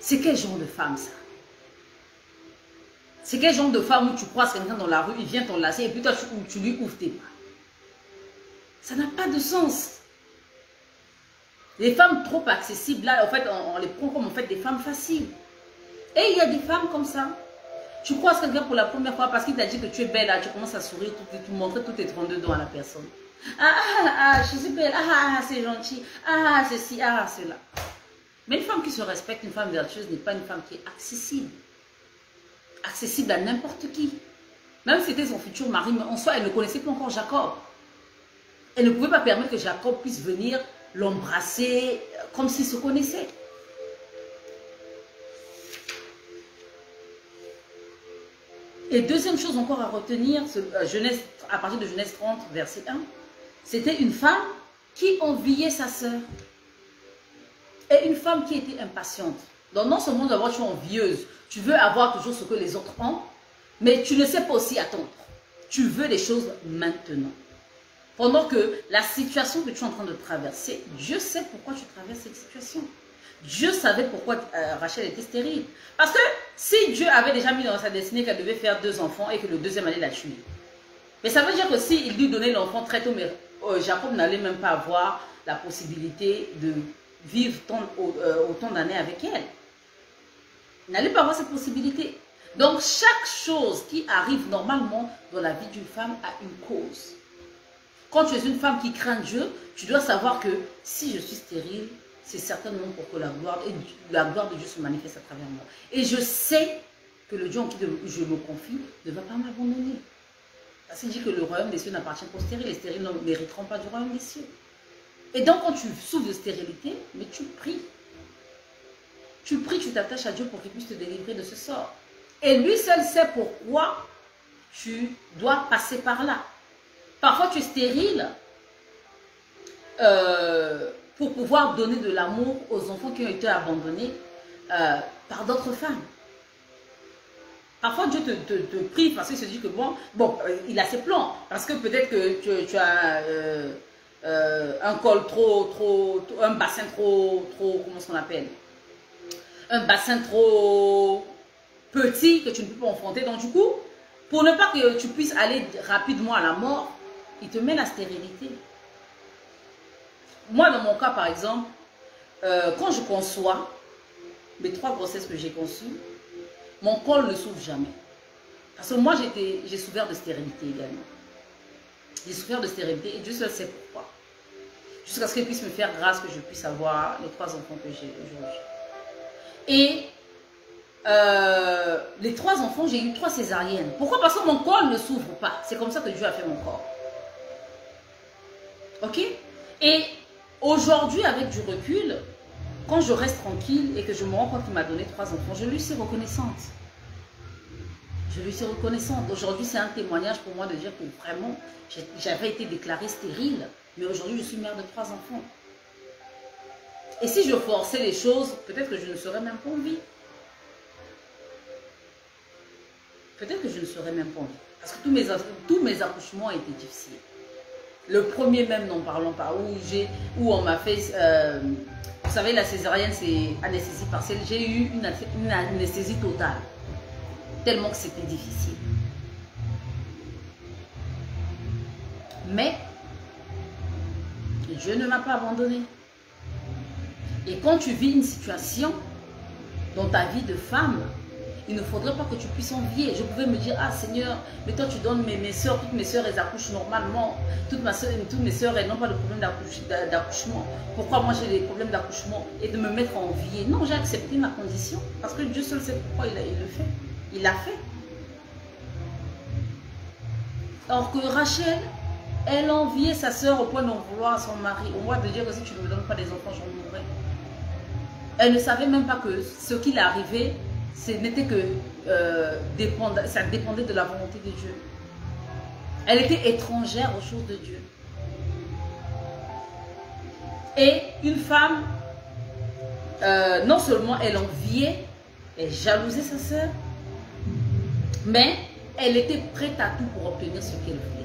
C'est quel genre de femme ça? C'est quel genre de femme où tu croises quelqu'un dans la rue, il vient t'enlacer et puis toi tu lui ouvres tes bras? Ça n'a pas de sens. Les femmes trop accessibles, là, en fait, on les prend comme en fait des femmes faciles. Et il y a des femmes comme ça. Tu croises quelqu'un pour la première fois parce qu'il t'a dit que tu es belle, là, tu commences à sourire, tu montrer tous tes 32 dents à la personne. Je suis belle, c'est gentil, ceci, cela. Mais une femme qui se respecte, une femme vertueuse n'est pas une femme qui est accessible. Accessible à n'importe qui. Même si c'était son futur mari, mais en soi, elle ne connaissait pas encore Jacob. Elle ne pouvait pas permettre que Jacob puisse venir l'embrasser comme s'ils se connaissaient. Et deuxième chose encore à retenir, à partir de Genèse 30, verset 1, c'était une femme qui enviait sa sœur. Et une femme qui était impatiente. Donc non seulement d'abord tu es envieuse, tu veux avoir toujours ce que les autres ont, mais tu ne sais pas aussi attendre. Tu veux les choses maintenant. Pendant que la situation que tu es en train de traverser, Dieu sait pourquoi tu traverses cette situation. Dieu savait pourquoi Rachel était stérile. Parce que si Dieu avait déjà mis dans sa destinée qu'elle devait faire 2 enfants et que le deuxième allait la tuer. Mais ça veut dire que s'il lui donnait l'enfant très tôt, mais Jacob n'allait même pas avoir la possibilité de vivre autant d'années avec elle. Il n'allait pas avoir cette possibilité. Donc chaque chose qui arrive normalement dans la vie d'une femme a une cause. Quand tu es une femme qui craint Dieu, tu dois savoir que si je suis stérile, c'est certainement pour que la gloire de Dieu se manifeste à travers moi. Et je sais que le Dieu en qui je me confie ne va pas m'abandonner. Parce qu'il dit que le royaume des cieux n'appartient qu'aux stériles. Les stériles ne mériteront pas du royaume des cieux. Et donc quand tu souffres de stérilité, mais tu pries. Tu pries, tu t'attaches à Dieu pour qu'il puisse te délivrer de ce sort. Et lui seul sait pourquoi tu dois passer par là. Parfois tu es stérile pour pouvoir donner de l'amour aux enfants qui ont été abandonnés par d'autres femmes. Parfois Dieu te prie parce qu'il se dit que il a ses plans. Parce que peut-être que tu as un col un bassin trop, comment est-ce qu'on appelle? Un bassin trop petit que tu ne peux pas enfanter. Donc du coup, pour ne pas que tu puisses aller rapidement à la mort, il te met la stérilité. Moi, dans mon cas, par exemple, quand je conçois, mes 3 grossesses que j'ai conçues, mon col ne s'ouvre jamais. Parce que moi, j'ai souffert de stérilité également. J'ai souffert de stérilité et Dieu seul sait pourquoi. Jusqu'à ce qu'il puisse me faire grâce que je puisse avoir les 3 enfants que j'ai aujourd'hui. Et les 3 enfants, j'ai eu 3 césariennes. Pourquoi? Parce que mon col ne s'ouvre pas. C'est comme ça que Dieu a fait mon corps. Ok? Et aujourd'hui, avec du recul, quand je reste tranquille et que je me rends compte qu'il m'a donné 3 enfants, je lui suis reconnaissante. Je lui suis reconnaissante. Aujourd'hui, c'est un témoignage pour moi de dire que vraiment, j'avais été déclarée stérile. Mais aujourd'hui, je suis mère de 3 enfants. Et si je forçais les choses, peut-être que je ne serais même pas en vie. Peut-être que je ne serais même pas en vie. Parce que tous mes accouchements étaient difficiles. Le premier même, n'en parlons pas, où on m'a fait... vous savez, la césarienne, c'est anesthésie partielle. J'ai eu une anesthésie totale. Tellement que c'était difficile. Mais Dieu ne m'a pas abandonné. Et quand tu vis une situation dans ta vie de femme, il ne faudrait pas que tu puisses envier. Je pouvais me dire, ah Seigneur, mais toi tu donnes mes soeurs, toutes mes soeurs elles accouchent normalement. Toutes mes soeurs elles n'ont pas de problème d'accouchement. Pourquoi moi j'ai des problèmes d'accouchement? Et de me mettre à envier. Non, j'ai accepté ma condition. Parce que Dieu seul sait pourquoi il le fait. Il l'a fait. Alors que Rachel, elle enviait sa soeur au point d'en vouloir à son mari. Au point de dire que si tu ne me donnes pas des enfants, j'en mourrai. Elle ne savait même pas que ce qui lui arrivait, ce n'était que ça dépendait de la volonté de Dieu. Elle était étrangère aux choses de Dieu. Et une femme, non seulement elle enviait, elle jalousait sa sœur, mais elle était prête à tout pour obtenir ce qu'elle voulait.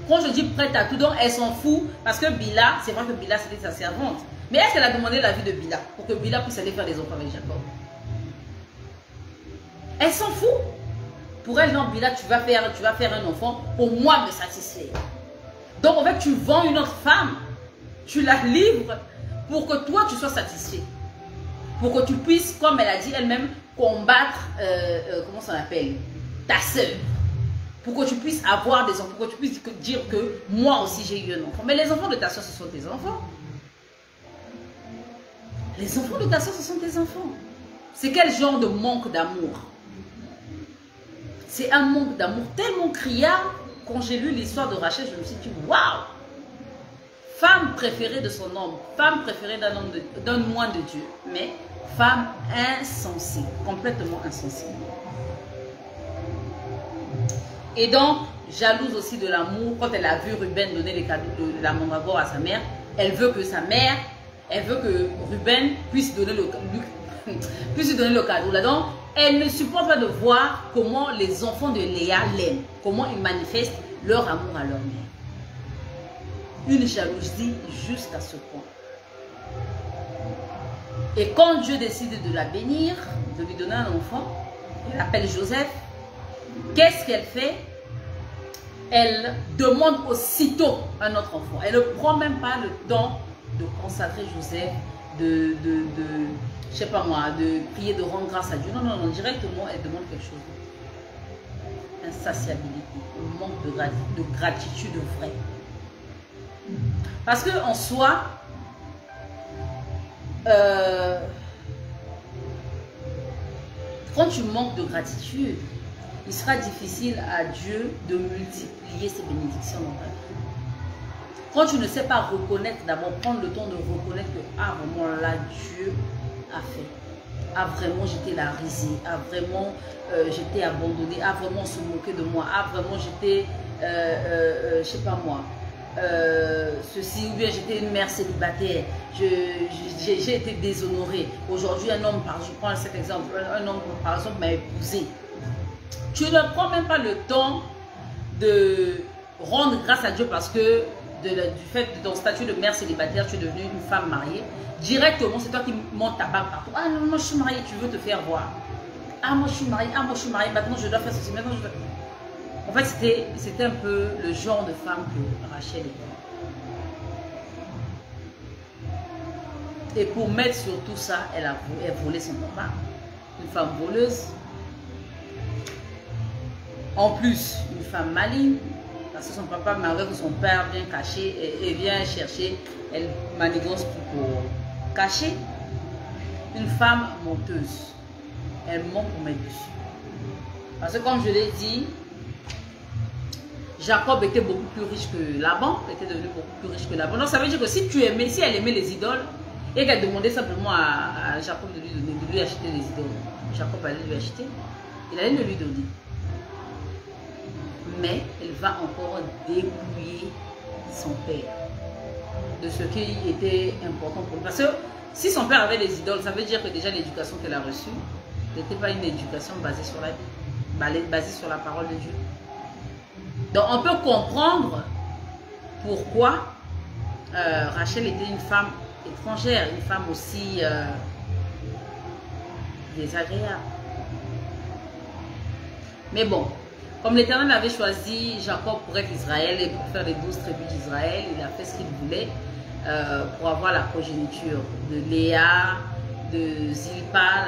Quand je dis prête à tout, donc elle s'en fout, parce que Bila, c'est vrai que Bila c'était sa servante. Mais est-ce qu'elle a demandé l'avis de Bila pour que Bila puisse aller faire des enfants avec Jacob? Elle s'en fout. Pour elle, non, Bila, tu vas faire un enfant pour moi me satisfaire. Donc en fait, tu vends une autre femme, tu la livres pour que toi tu sois satisfait. Pour que tu puisses, comme elle a dit elle-même, combattre, comment ça s'appelle, ta sœur. Pour que tu puisses avoir des enfants, pour que tu puisses dire que moi aussi j'ai eu un enfant. Mais les enfants de ta soeur, ce sont tes enfants. Les enfants de ta soeur, ce sont tes enfants. C'est quel genre de manque d'amour? C'est un manque d'amour tellement criard. Quand j'ai lu l'histoire de Rachel, je me suis dit, waouh! Femme préférée de son homme, femme préférée d'un moine de Dieu, mais femme insensée, complètement insensée. Et donc, jalouse aussi de l'amour, quand elle a vu Ruben donner les cadeaux de la mandragore à sa mère, elle veut que sa mère, elle veut que Ruben puisse donner puisse lui donner le cadeau. Là, donc, elle ne supporte pas de voir comment les enfants de Léa l'aiment, comment ils manifestent leur amour à leur mère. Une jalousie jusqu'à ce point. Et quand Dieu décide de la bénir, de lui donner un enfant, elle appelle Joseph. Qu'est-ce qu'elle fait? Elle demande aussitôt un autre enfant. Elle ne prend même pas le temps de consacrer Joseph, je sais pas moi, de prier, de rendre grâce à Dieu. Non, non, non, directement, elle demande quelque chose. Insatiabilité, un manque de gratitude vraie. Parce que en soi, quand tu manques de gratitude, il sera difficile à Dieu de multiplier ses bénédictions dans ta vie. Quand tu ne sais pas reconnaître, d'abord prendre le temps de reconnaître que ah vraiment là Dieu a fait, ah vraiment j'étais la risée, ah vraiment j'étais abandonnée, ah vraiment on se moquait de moi, ah vraiment j'étais je sais pas moi, ceci, ou bien j'étais une mère célibataire, j'ai été déshonorée. Aujourd'hui un homme, je prends cet exemple, un homme par exemple m'a épousé. Tu ne prends même pas le temps de rendre grâce à Dieu parce que du fait de ton statut de mère célibataire, tu es devenue une femme mariée. Directement, c'est toi qui montes ta barre partout. Ah non, moi je suis mariée, tu veux te faire voir. Ah moi je suis mariée, maintenant je dois faire ceci, maintenant je dois... En fait, c'était un peu le genre de femme que Rachel était. Et pour mettre sur tout ça, elle a volé son papa. Une femme voleuse. En plus, une femme maligne, parce que son papa, malgré que son père vient cacher et vient chercher, elle manigance tout pour cacher. Une femme menteuse. Elle ment pour mettre dessus. Parce que comme je l'ai dit, Jacob était beaucoup plus riche que Laban, était devenu beaucoup plus riche que Laban. Donc ça veut dire que si elle aimait les idoles, et qu'elle demandait simplement à Jacob de lui acheter les idoles, Jacob allait lui acheter, il allait le lui donner. Mais elle va encore dépouiller son père de ce qui était important pour lui. Parce que si son père avait des idoles, ça veut dire que déjà l'éducation qu'elle a reçue n'était pas une éducation basée sur la parole de Dieu. Donc on peut comprendre pourquoi Rachel était une femme étrangère, une femme aussi désagréable. Mais bon, comme l'Éternel avait choisi Jacob pour être Israël et pour faire les 12 tribus d'Israël, il a fait ce qu'il voulait pour avoir la progéniture de Léa, de Zilpa,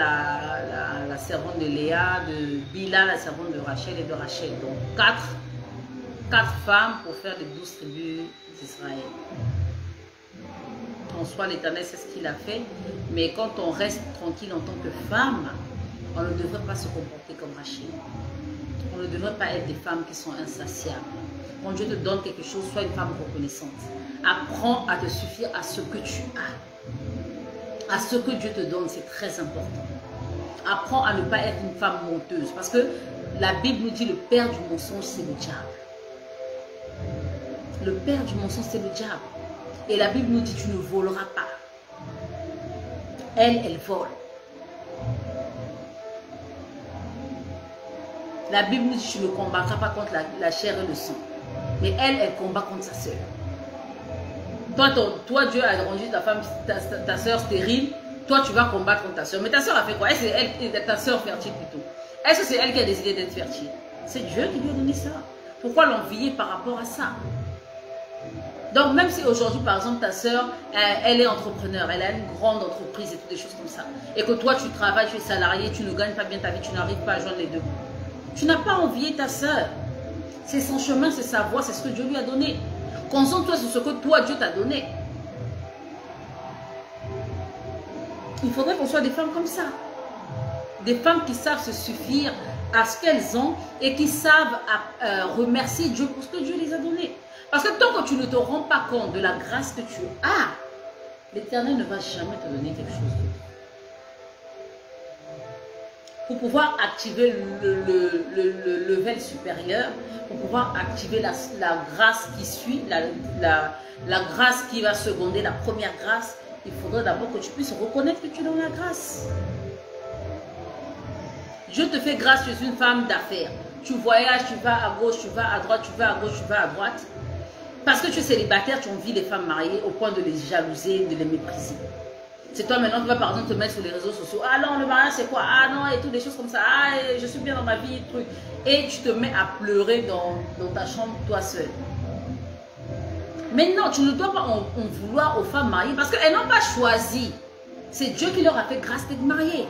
la servante de Léa, de Bila, la servante de Rachel et de Rachel. Donc 4 femmes pour faire les 12 tribus d'Israël. En soi, l'Éternel sait ce qu'il a fait, mais quand on reste tranquille en tant que femme, on ne devrait pas se comporter comme Rachel. On ne devrait pas être des femmes qui sont insatiables. Quand Dieu te donne quelque chose, sois une femme reconnaissante. Apprends à te suffire à ce que tu as. À ce que Dieu te donne, c'est très important. Apprends à ne pas être une femme menteuse. Parce que la Bible nous dit le père du mensonge, c'est le diable. Le père du mensonge, c'est le diable. Et la Bible nous dit, tu ne voleras pas. Elle vole. La Bible nous dit, tu ne combattras pas contre la chair et le sang. Mais elle combat contre sa sœur. Toi, Dieu a rendu ta femme, ta soeur stérile. Toi, tu vas combattre contre ta soeur. Mais ta soeur a fait quoi? Ta soeur fertile plutôt. Est-ce que c'est elle qui a décidé d'être fertile? C'est Dieu qui lui a donné ça. Pourquoi l'envier par rapport à ça? Donc, même si aujourd'hui, par exemple, ta soeur, elle est entrepreneur, elle a une grande entreprise et toutes des choses comme ça, et que toi, tu travailles, tu es salarié, tu ne gagnes pas bien ta vie, tu n'arrives pas à joindre les deux. Tu n'as pas envié ta soeur. C'est son chemin, c'est sa voie, c'est ce que Dieu lui a donné. Concentre-toi sur ce que toi, Dieu t'a donné. Il faudrait qu'on soit des femmes comme ça. Des femmes qui savent se suffire à ce qu'elles ont et qui savent remercier Dieu pour ce que Dieu les a donné. Parce que tant que tu ne te rends pas compte de la grâce que tu as, l'Éternel ne va jamais te donner quelque chose d'autre. Pour pouvoir activer le level supérieur, pour pouvoir activer la grâce qui suit, la grâce qui va seconder la première grâce, il faudrait d'abord que tu puisses reconnaître que tu es dans la grâce. Dieu te fait grâce, tu es une femme d'affaires. Tu voyages, tu vas à gauche, tu vas à droite, tu vas à gauche, tu vas à droite. Parce que tu es célibataire, tu envies les femmes mariées au point de les jalouser, de les mépriser. C'est toi maintenant qui vas par exemple te mettre sur les réseaux sociaux. Ah non, le mariage c'est quoi? Ah non, et toutes des choses comme ça. Ah, je suis bien dans ma vie, truc. Et tu te mets à pleurer dans ta chambre, toi seul. Mais non, tu ne dois pas en vouloir aux femmes mariées parce qu'elles n'ont pas choisi. C'est Dieu qui leur a fait grâce d'être mariées.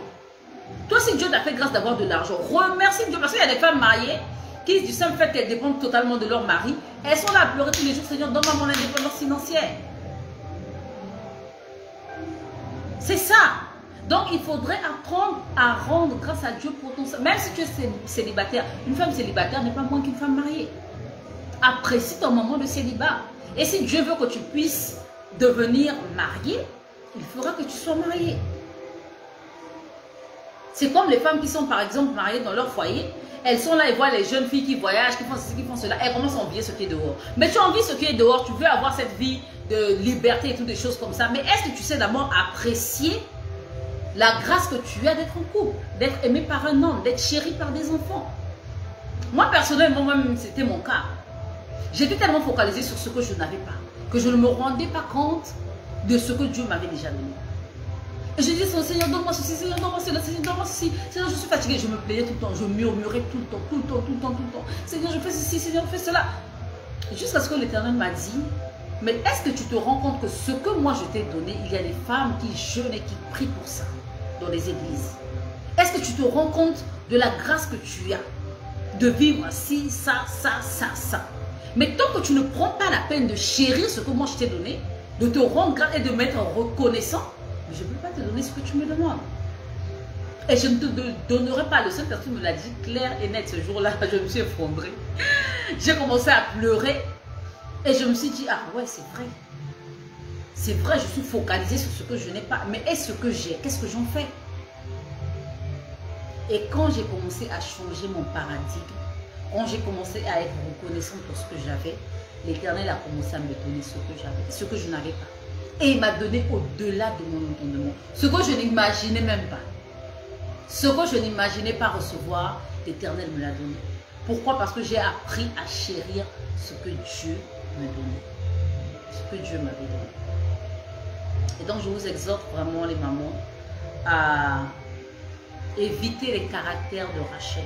Toi, si Dieu t'a fait grâce d'avoir de l'argent, remercie Dieu parce qu'il y a des femmes mariées qui, du simple fait qu'elles dépendent totalement de leur mari, elles sont là à pleurer tous les jours. Seigneur, donne-moi mon indépendance financière. C'est ça. Donc, il faudrait apprendre à rendre grâce à Dieu pour ton... Même si tu es célibataire, une femme célibataire n'est pas moins qu'une femme mariée. Apprécie ton moment de célibat. Et si Dieu veut que tu puisses devenir mariée, il faudra que tu sois mariée. C'est comme les femmes qui sont par exemple mariées dans leur foyer. Elles sont là et voient les jeunes filles qui voyagent, qui font ceci, qui font cela. Elles commencent à envier ce qui est dehors. Mais tu envies ce qui est dehors, tu veux avoir cette vie de liberté et toutes des choses comme ça. Mais est-ce que tu sais d'abord apprécier la grâce que tu as d'être en couple, d'être aimé par un homme, d'être chéri par des enfants? Moi personnellement, moi-même, c'était mon cas. J'étais tellement focalisée sur ce que je n'avais pas, que je ne me rendais pas compte de ce que Dieu m'avait déjà donné. Et je disais, Seigneur, donne-moi ceci, Seigneur, donne-moi cela, Seigneur, donne-moi ceci. Seigneur, je suis fatiguée, je me plaignais tout le temps, je murmurais tout le temps, tout le temps, tout le temps, tout le temps. Seigneur, je fais ceci, Seigneur, je fais cela. Jusqu'à ce que l'Éternel m'a dit, mais est-ce que tu te rends compte que ce que moi je t'ai donné, il y a des femmes qui jeûnent et qui prient pour ça dans les églises? Est-ce que tu te rends compte de la grâce que tu as de vivre ci, ça, ça, ça, ça? Mais tant que tu ne prends pas la peine de chérir ce que moi je t'ai donné, de te rendre grâce et de m'être reconnaissant, je ne peux pas te donner ce que tu me demandes. Et je ne te donnerai pas. Le Saint-Esprit me l'a dit clair et net ce jour-là. Je me suis effondrée. J'ai commencé à pleurer. Et je me suis dit, ah ouais, c'est vrai. C'est vrai, je suis focalisée sur ce que je n'ai pas. Mais est-ce que j'ai? Qu'est-ce que j'en fais? Et quand j'ai commencé à changer mon paradigme, quand j'ai commencé à être reconnaissante pour ce que j'avais, l'Éternel a commencé à me donner ce que j'avais, ce que je n'avais pas. Et il m'a donné au-delà de mon entendement. Ce que je n'imaginais même pas. Ce que je n'imaginais pas recevoir, l'Éternel me l'a donné. Pourquoi? Parce que j'ai appris à chérir ce que Dieu me donnait. Ce que Dieu m'avait donné. Et donc je vous exhorte vraiment les mamans à éviter les caractères de Rachel.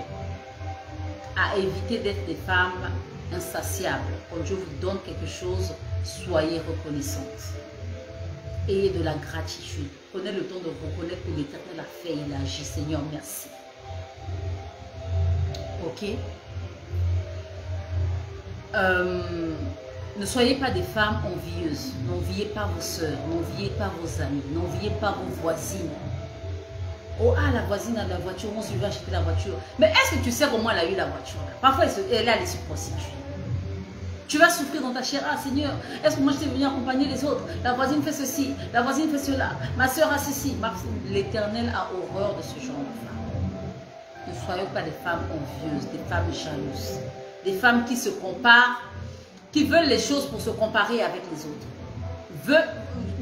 À éviter d'être des femmes insatiables. Quand Dieu vous donne quelque chose, soyez reconnaissantes. Ayez de la gratitude. Prenez le temps de reconnaître que l'Éternel a fait, il a agi. Seigneur, merci. Ok? Ne soyez pas des femmes envieuses. N'enviez pas vos soeurs, n'enviez pas vos amis, n'enviez pas vos voisines. Oh, ah, la voisine a la voiture, on lui va acheter la voiture. Mais est-ce que tu sais comment elle a eu la voiture? Parfois, elle est allée se prostituer. Tu vas souffrir dans ta chair. Ah Seigneur, est-ce que moi je t'ai venu accompagner les autres? La voisine fait ceci, la voisine fait cela, ma soeur a ceci. L'Éternel a horreur de ce genre de femmes. Ne soyons pas des femmes envieuses, des femmes jalouses, des femmes qui se comparent, qui veulent les choses pour se comparer avec les autres.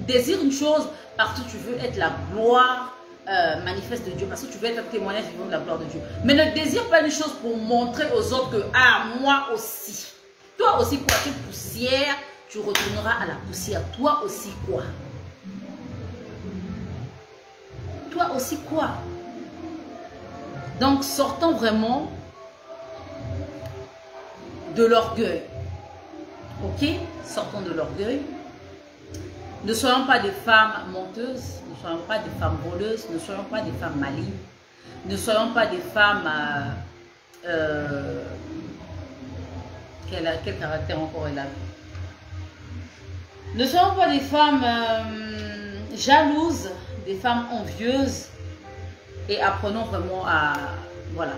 désire une chose parce que tu veux être la gloire manifeste de Dieu, parce que tu veux être un témoignage vivant de la gloire de Dieu. Mais ne désire pas une chose pour montrer aux autres que, ah, moi aussi. Toi aussi quoi? Tu es poussière, tu retourneras à la poussière. Toi aussi quoi? Toi aussi quoi? Donc sortons vraiment de l'orgueil. Ok? Sortons de l'orgueil. Ne soyons pas des femmes menteuses, ne soyons pas des femmes voleuses, ne soyons pas des femmes malignes, ne soyons pas des femmes... quel caractère encore est là? Ne soyons pas des femmes jalouses, des femmes envieuses, et apprenons vraiment à... Voilà.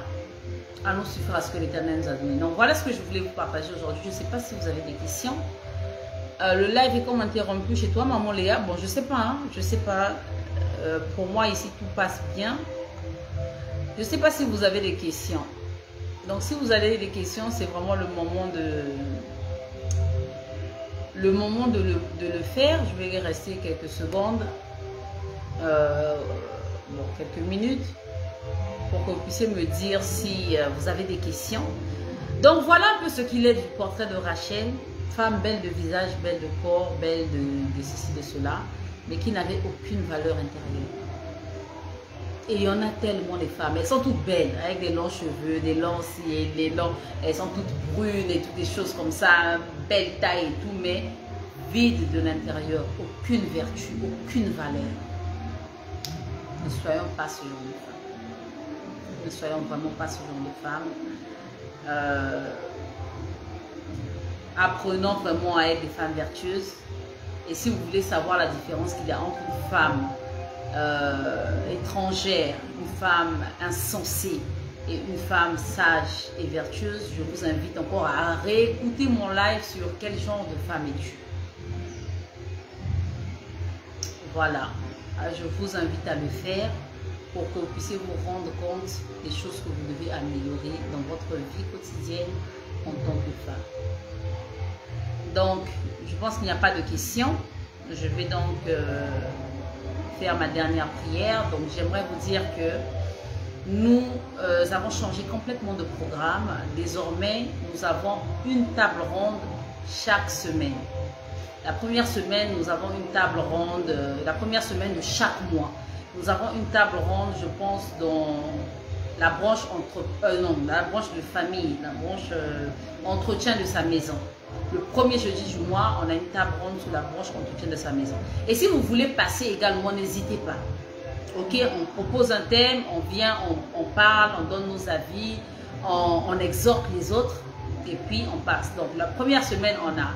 Allons suivre à ce que l'Éternel nous a donné. Donc voilà ce que je voulais vous partager aujourd'hui. Je ne sais pas si vous avez des questions. Le live est comme interrompu chez toi, maman Léa. Bon, je sais pas, hein, je sais pas. Pour moi, ici, tout passe bien. Je ne sais pas si vous avez des questions. Donc, si vous avez des questions, c'est vraiment le moment de le faire. Je vais rester quelques secondes, bon, quelques minutes, pour que vous puissiez me dire si vous avez des questions. Donc, voilà un peu ce qu'il est du portrait de Rachel. Femme belle de visage, belle de corps, belle de ceci, de cela, mais qui n'avait aucune valeur intérieure. Et il y en a tellement des femmes, elles sont toutes belles, avec des longs cheveux, des longs cils, des longs, elles sont toutes brunes et toutes des choses comme ça, belle taille et tout, mais vides de l'intérieur, aucune vertu, aucune valeur. Ne soyons pas ce genre de femmes. Ne soyons vraiment pas ce genre de femmes. Apprenons vraiment à être des femmes vertueuses. Et si vous voulez savoir la différence qu'il y a entre une femme étrangère, une femme insensée et une femme sage et vertueuse, je vous invite encore à réécouter mon live sur quel genre de femme es-tu. Voilà, je vous invite à le faire pour que vous puissiez vous rendre compte des choses que vous devez améliorer dans votre vie quotidienne en tant que femme. Donc, je pense qu'il n'y a pas de questions. Je vais donc faire ma dernière prière. Donc, j'aimerais vous dire que nous avons changé complètement de programme. Désormais, nous avons une table ronde chaque semaine. La première semaine, nous avons une table ronde, la première semaine de chaque mois. Nous avons une table ronde, je pense, dans la branche la branche de famille, la branche entretien de sa maison. Le premier jeudi du mois, on a une table ronde sur la branche entretien de sa maison. Et si vous voulez passer également, n'hésitez pas. Ok, on propose un thème, on vient, on parle, on donne nos avis, on exhorte les autres et puis on passe. Donc la première semaine, on a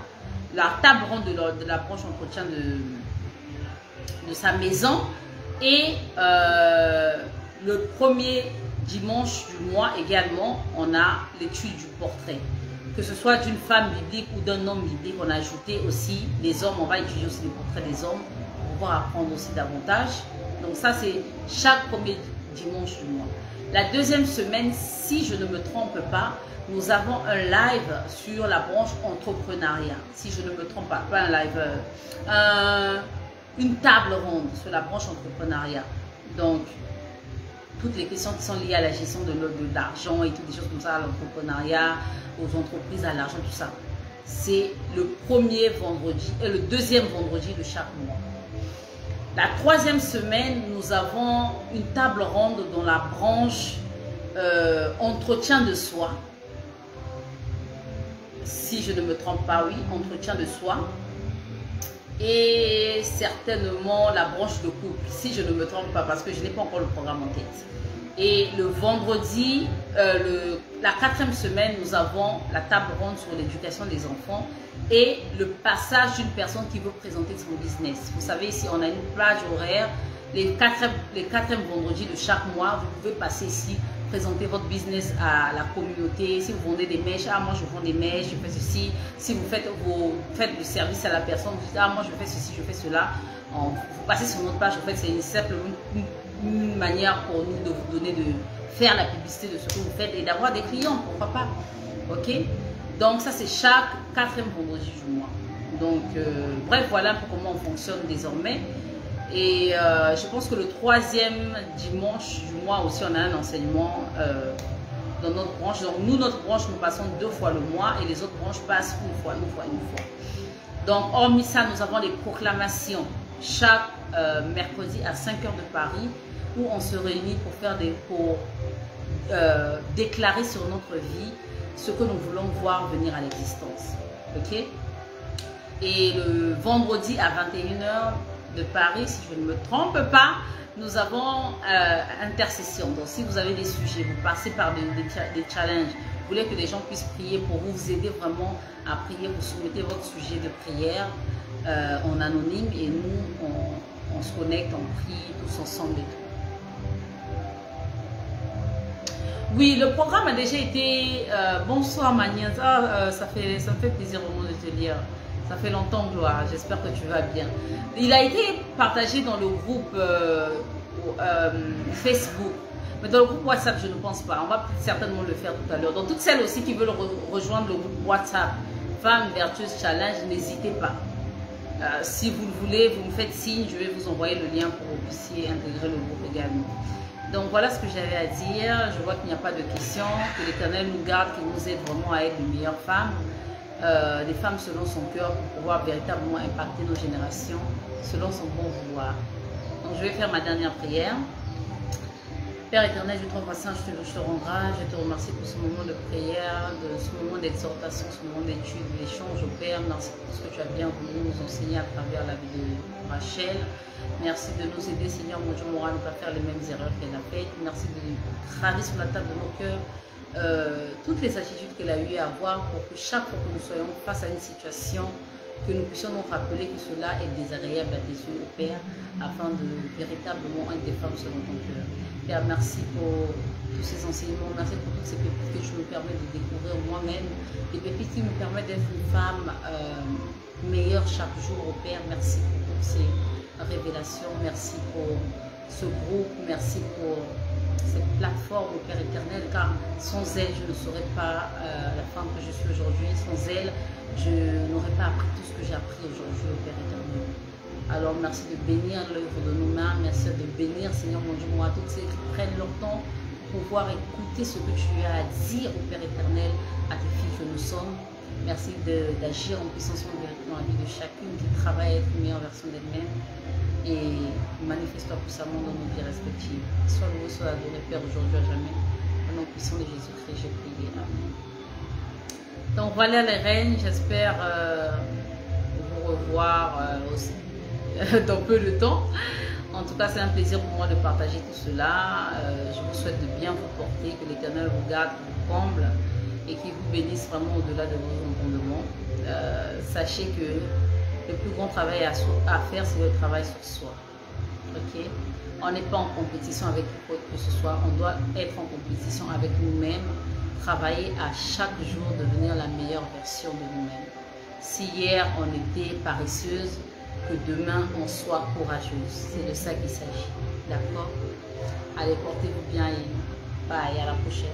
la table ronde de la branche entretien de sa maison. Et le premier dimanche du mois également, on a l'étude du portrait. Que ce soit d'une femme biblique ou d'un homme biblique, on a ajouté aussi les hommes. On va étudier aussi les portraits des hommes pour pouvoir apprendre aussi davantage. Donc ça, c'est chaque premier dimanche du mois. La deuxième semaine, si je ne me trompe pas, nous avons un live sur la branche entrepreneuriat. Si je ne me trompe pas, pas un live, une table ronde sur la branche entrepreneuriat. Donc, toutes les questions qui sont liées à la gestion de l'argent et toutes des choses comme ça, à l'entrepreneuriat, aux entreprises, à l'argent, tout ça. C'est le premier vendredi et le deuxième vendredi de chaque mois. La troisième semaine, nous avons une table ronde dans la branche entretien de soi. Si je ne me trompe pas, oui, entretien de soi. Et certainement la branche de couple, si je ne me trompe pas, parce que je n'ai pas encore le programme en tête. Et le vendredi, la quatrième semaine, nous avons la table ronde sur l'éducation des enfants et le passage d'une personne qui veut présenter son business. Vous savez, ici, on a une plage horaire. Les quatrièmes vendredis de chaque mois, vous pouvez passer ici, présenter votre business à la communauté. Si vous vendez des mèches, ah moi je vends des mèches, je fais ceci. Si vous faites du service à la personne, vous dites ah moi je fais ceci, je fais cela. Vous passez sur notre page, en fait c'est simplement une manière pour nous de vous donner, de faire la publicité de ce que vous faites et d'avoir des clients, pourquoi pas. Ok, donc ça c'est chaque quatrième vendredi du mois. Donc, bref, voilà un peu comment on fonctionne désormais. Et je pense que le 3e dimanche du mois aussi, on a un enseignement dans notre branche. Donc, nous, notre branche, nous passons 2 fois le mois et les autres branches passent une fois. Donc, hormis ça, nous avons des proclamations chaque mercredi à 5 h de Paris où on se réunit pour déclarer sur notre vie ce que nous voulons voir venir à l'existence. Ok? Et le vendredi à 21 h de Paris, si je ne me trompe pas, nous avons intercession. Donc, si vous avez des sujets, vous passez par des challenges, vous voulez que les gens puissent prier pour vous aider vraiment à prier, vous soumettez votre sujet de prière en anonyme et nous, on se connecte, on prie tous ensemble et tout. Oui, le programme a déjà été... bonsoir Magnès, ça me fait plaisir vraiment de te lire. Ça fait longtemps, Gloire. J'espère que tu vas bien. Il a été partagé dans le groupe Facebook. Mais dans le groupe WhatsApp, je ne pense pas. On va certainement le faire tout à l'heure. Donc, toutes celles aussi qui veulent rejoindre le groupe WhatsApp Femmes Vertueuses Challenge, n'hésitez pas. Si vous le voulez, vous me faites signe. Je vais vous envoyer le lien pour que vous puissiez intégrer le groupe également. Donc, voilà ce que j'avais à dire. Je vois qu'il n'y a pas de questions. Que l'Éternel nous garde, qu'il nous aide vraiment à être de meilleures femmes. Des femmes selon son cœur pour pouvoir véritablement impacter nos générations selon son bon vouloir. Donc je vais faire ma dernière prière. Père éternel, je te remercie, je te rends grâce, je te remercie pour ce moment de prière, ce moment d'exhortation, ce moment d'étude, d'échange au Père. Merci pour ce que tu as bien voulu nous enseigner à travers la vie de Rachel. Merci de nous aider, Seigneur, mon Dieu, à ne pas faire les mêmes erreurs qu'elle a faites. Merci de graver sur la table de nos cœurs toutes les attitudes qu'elle a eu à avoir pour que chaque fois que nous soyons face à une situation, que nous puissions nous rappeler que cela est désagréable à tes yeux, Père, afin de véritablement être des femmes selon ton cœur. Père, merci pour tous ces enseignements, merci pour toutes ces pépites que tu me permets de découvrir moi-même, des pépites qui me permettent d'être une femme meilleure chaque jour, au Père. Merci pour toutes ces révélations, merci pour ce groupe, merci pour cette plateforme au Père éternel, car sans elle, je ne serais pas la femme que je suis aujourd'hui. Sans elle, je n'aurais pas appris tout ce que j'ai appris aujourd'hui au Père éternel. Alors, merci de bénir l'œuvre de nos mains. Merci de bénir, Seigneur mon Dieu, moi, toutes celles qui prennent leur temps pour pouvoir écouter ce que tu as à dire au Père éternel, à tes filles que nous sommes. Merci d'agir en puissance dans la vie de chacune qui travaille à être une meilleure version d'elle-même. Et manifeste-toi puissamment dans nos vies respectives. Sois loué, sois adoré, Père, aujourd'hui à jamais. Au nom puissant de Jésus-Christ, j'ai prié. Amen. Donc voilà les reines, j'espère vous revoir aussi dans peu de temps. En tout cas, c'est un plaisir pour moi de partager tout cela. Je vous souhaite de bien vous porter, que l'Éternel vous garde, vous comble et qu'il vous bénisse vraiment au-delà de vos entendements. Sachez que le plus grand travail à faire, c'est le travail sur soi. Ok? On n'est pas en compétition avec quoi que ce soit. On doit être en compétition avec nous-mêmes. Travailler à chaque jour, devenir la meilleure version de nous-mêmes. Si hier on était paresseuse, que demain on soit courageuse. C'est de ça qu'il s'agit. D'accord? Allez, portez-vous bien et bye, à la prochaine.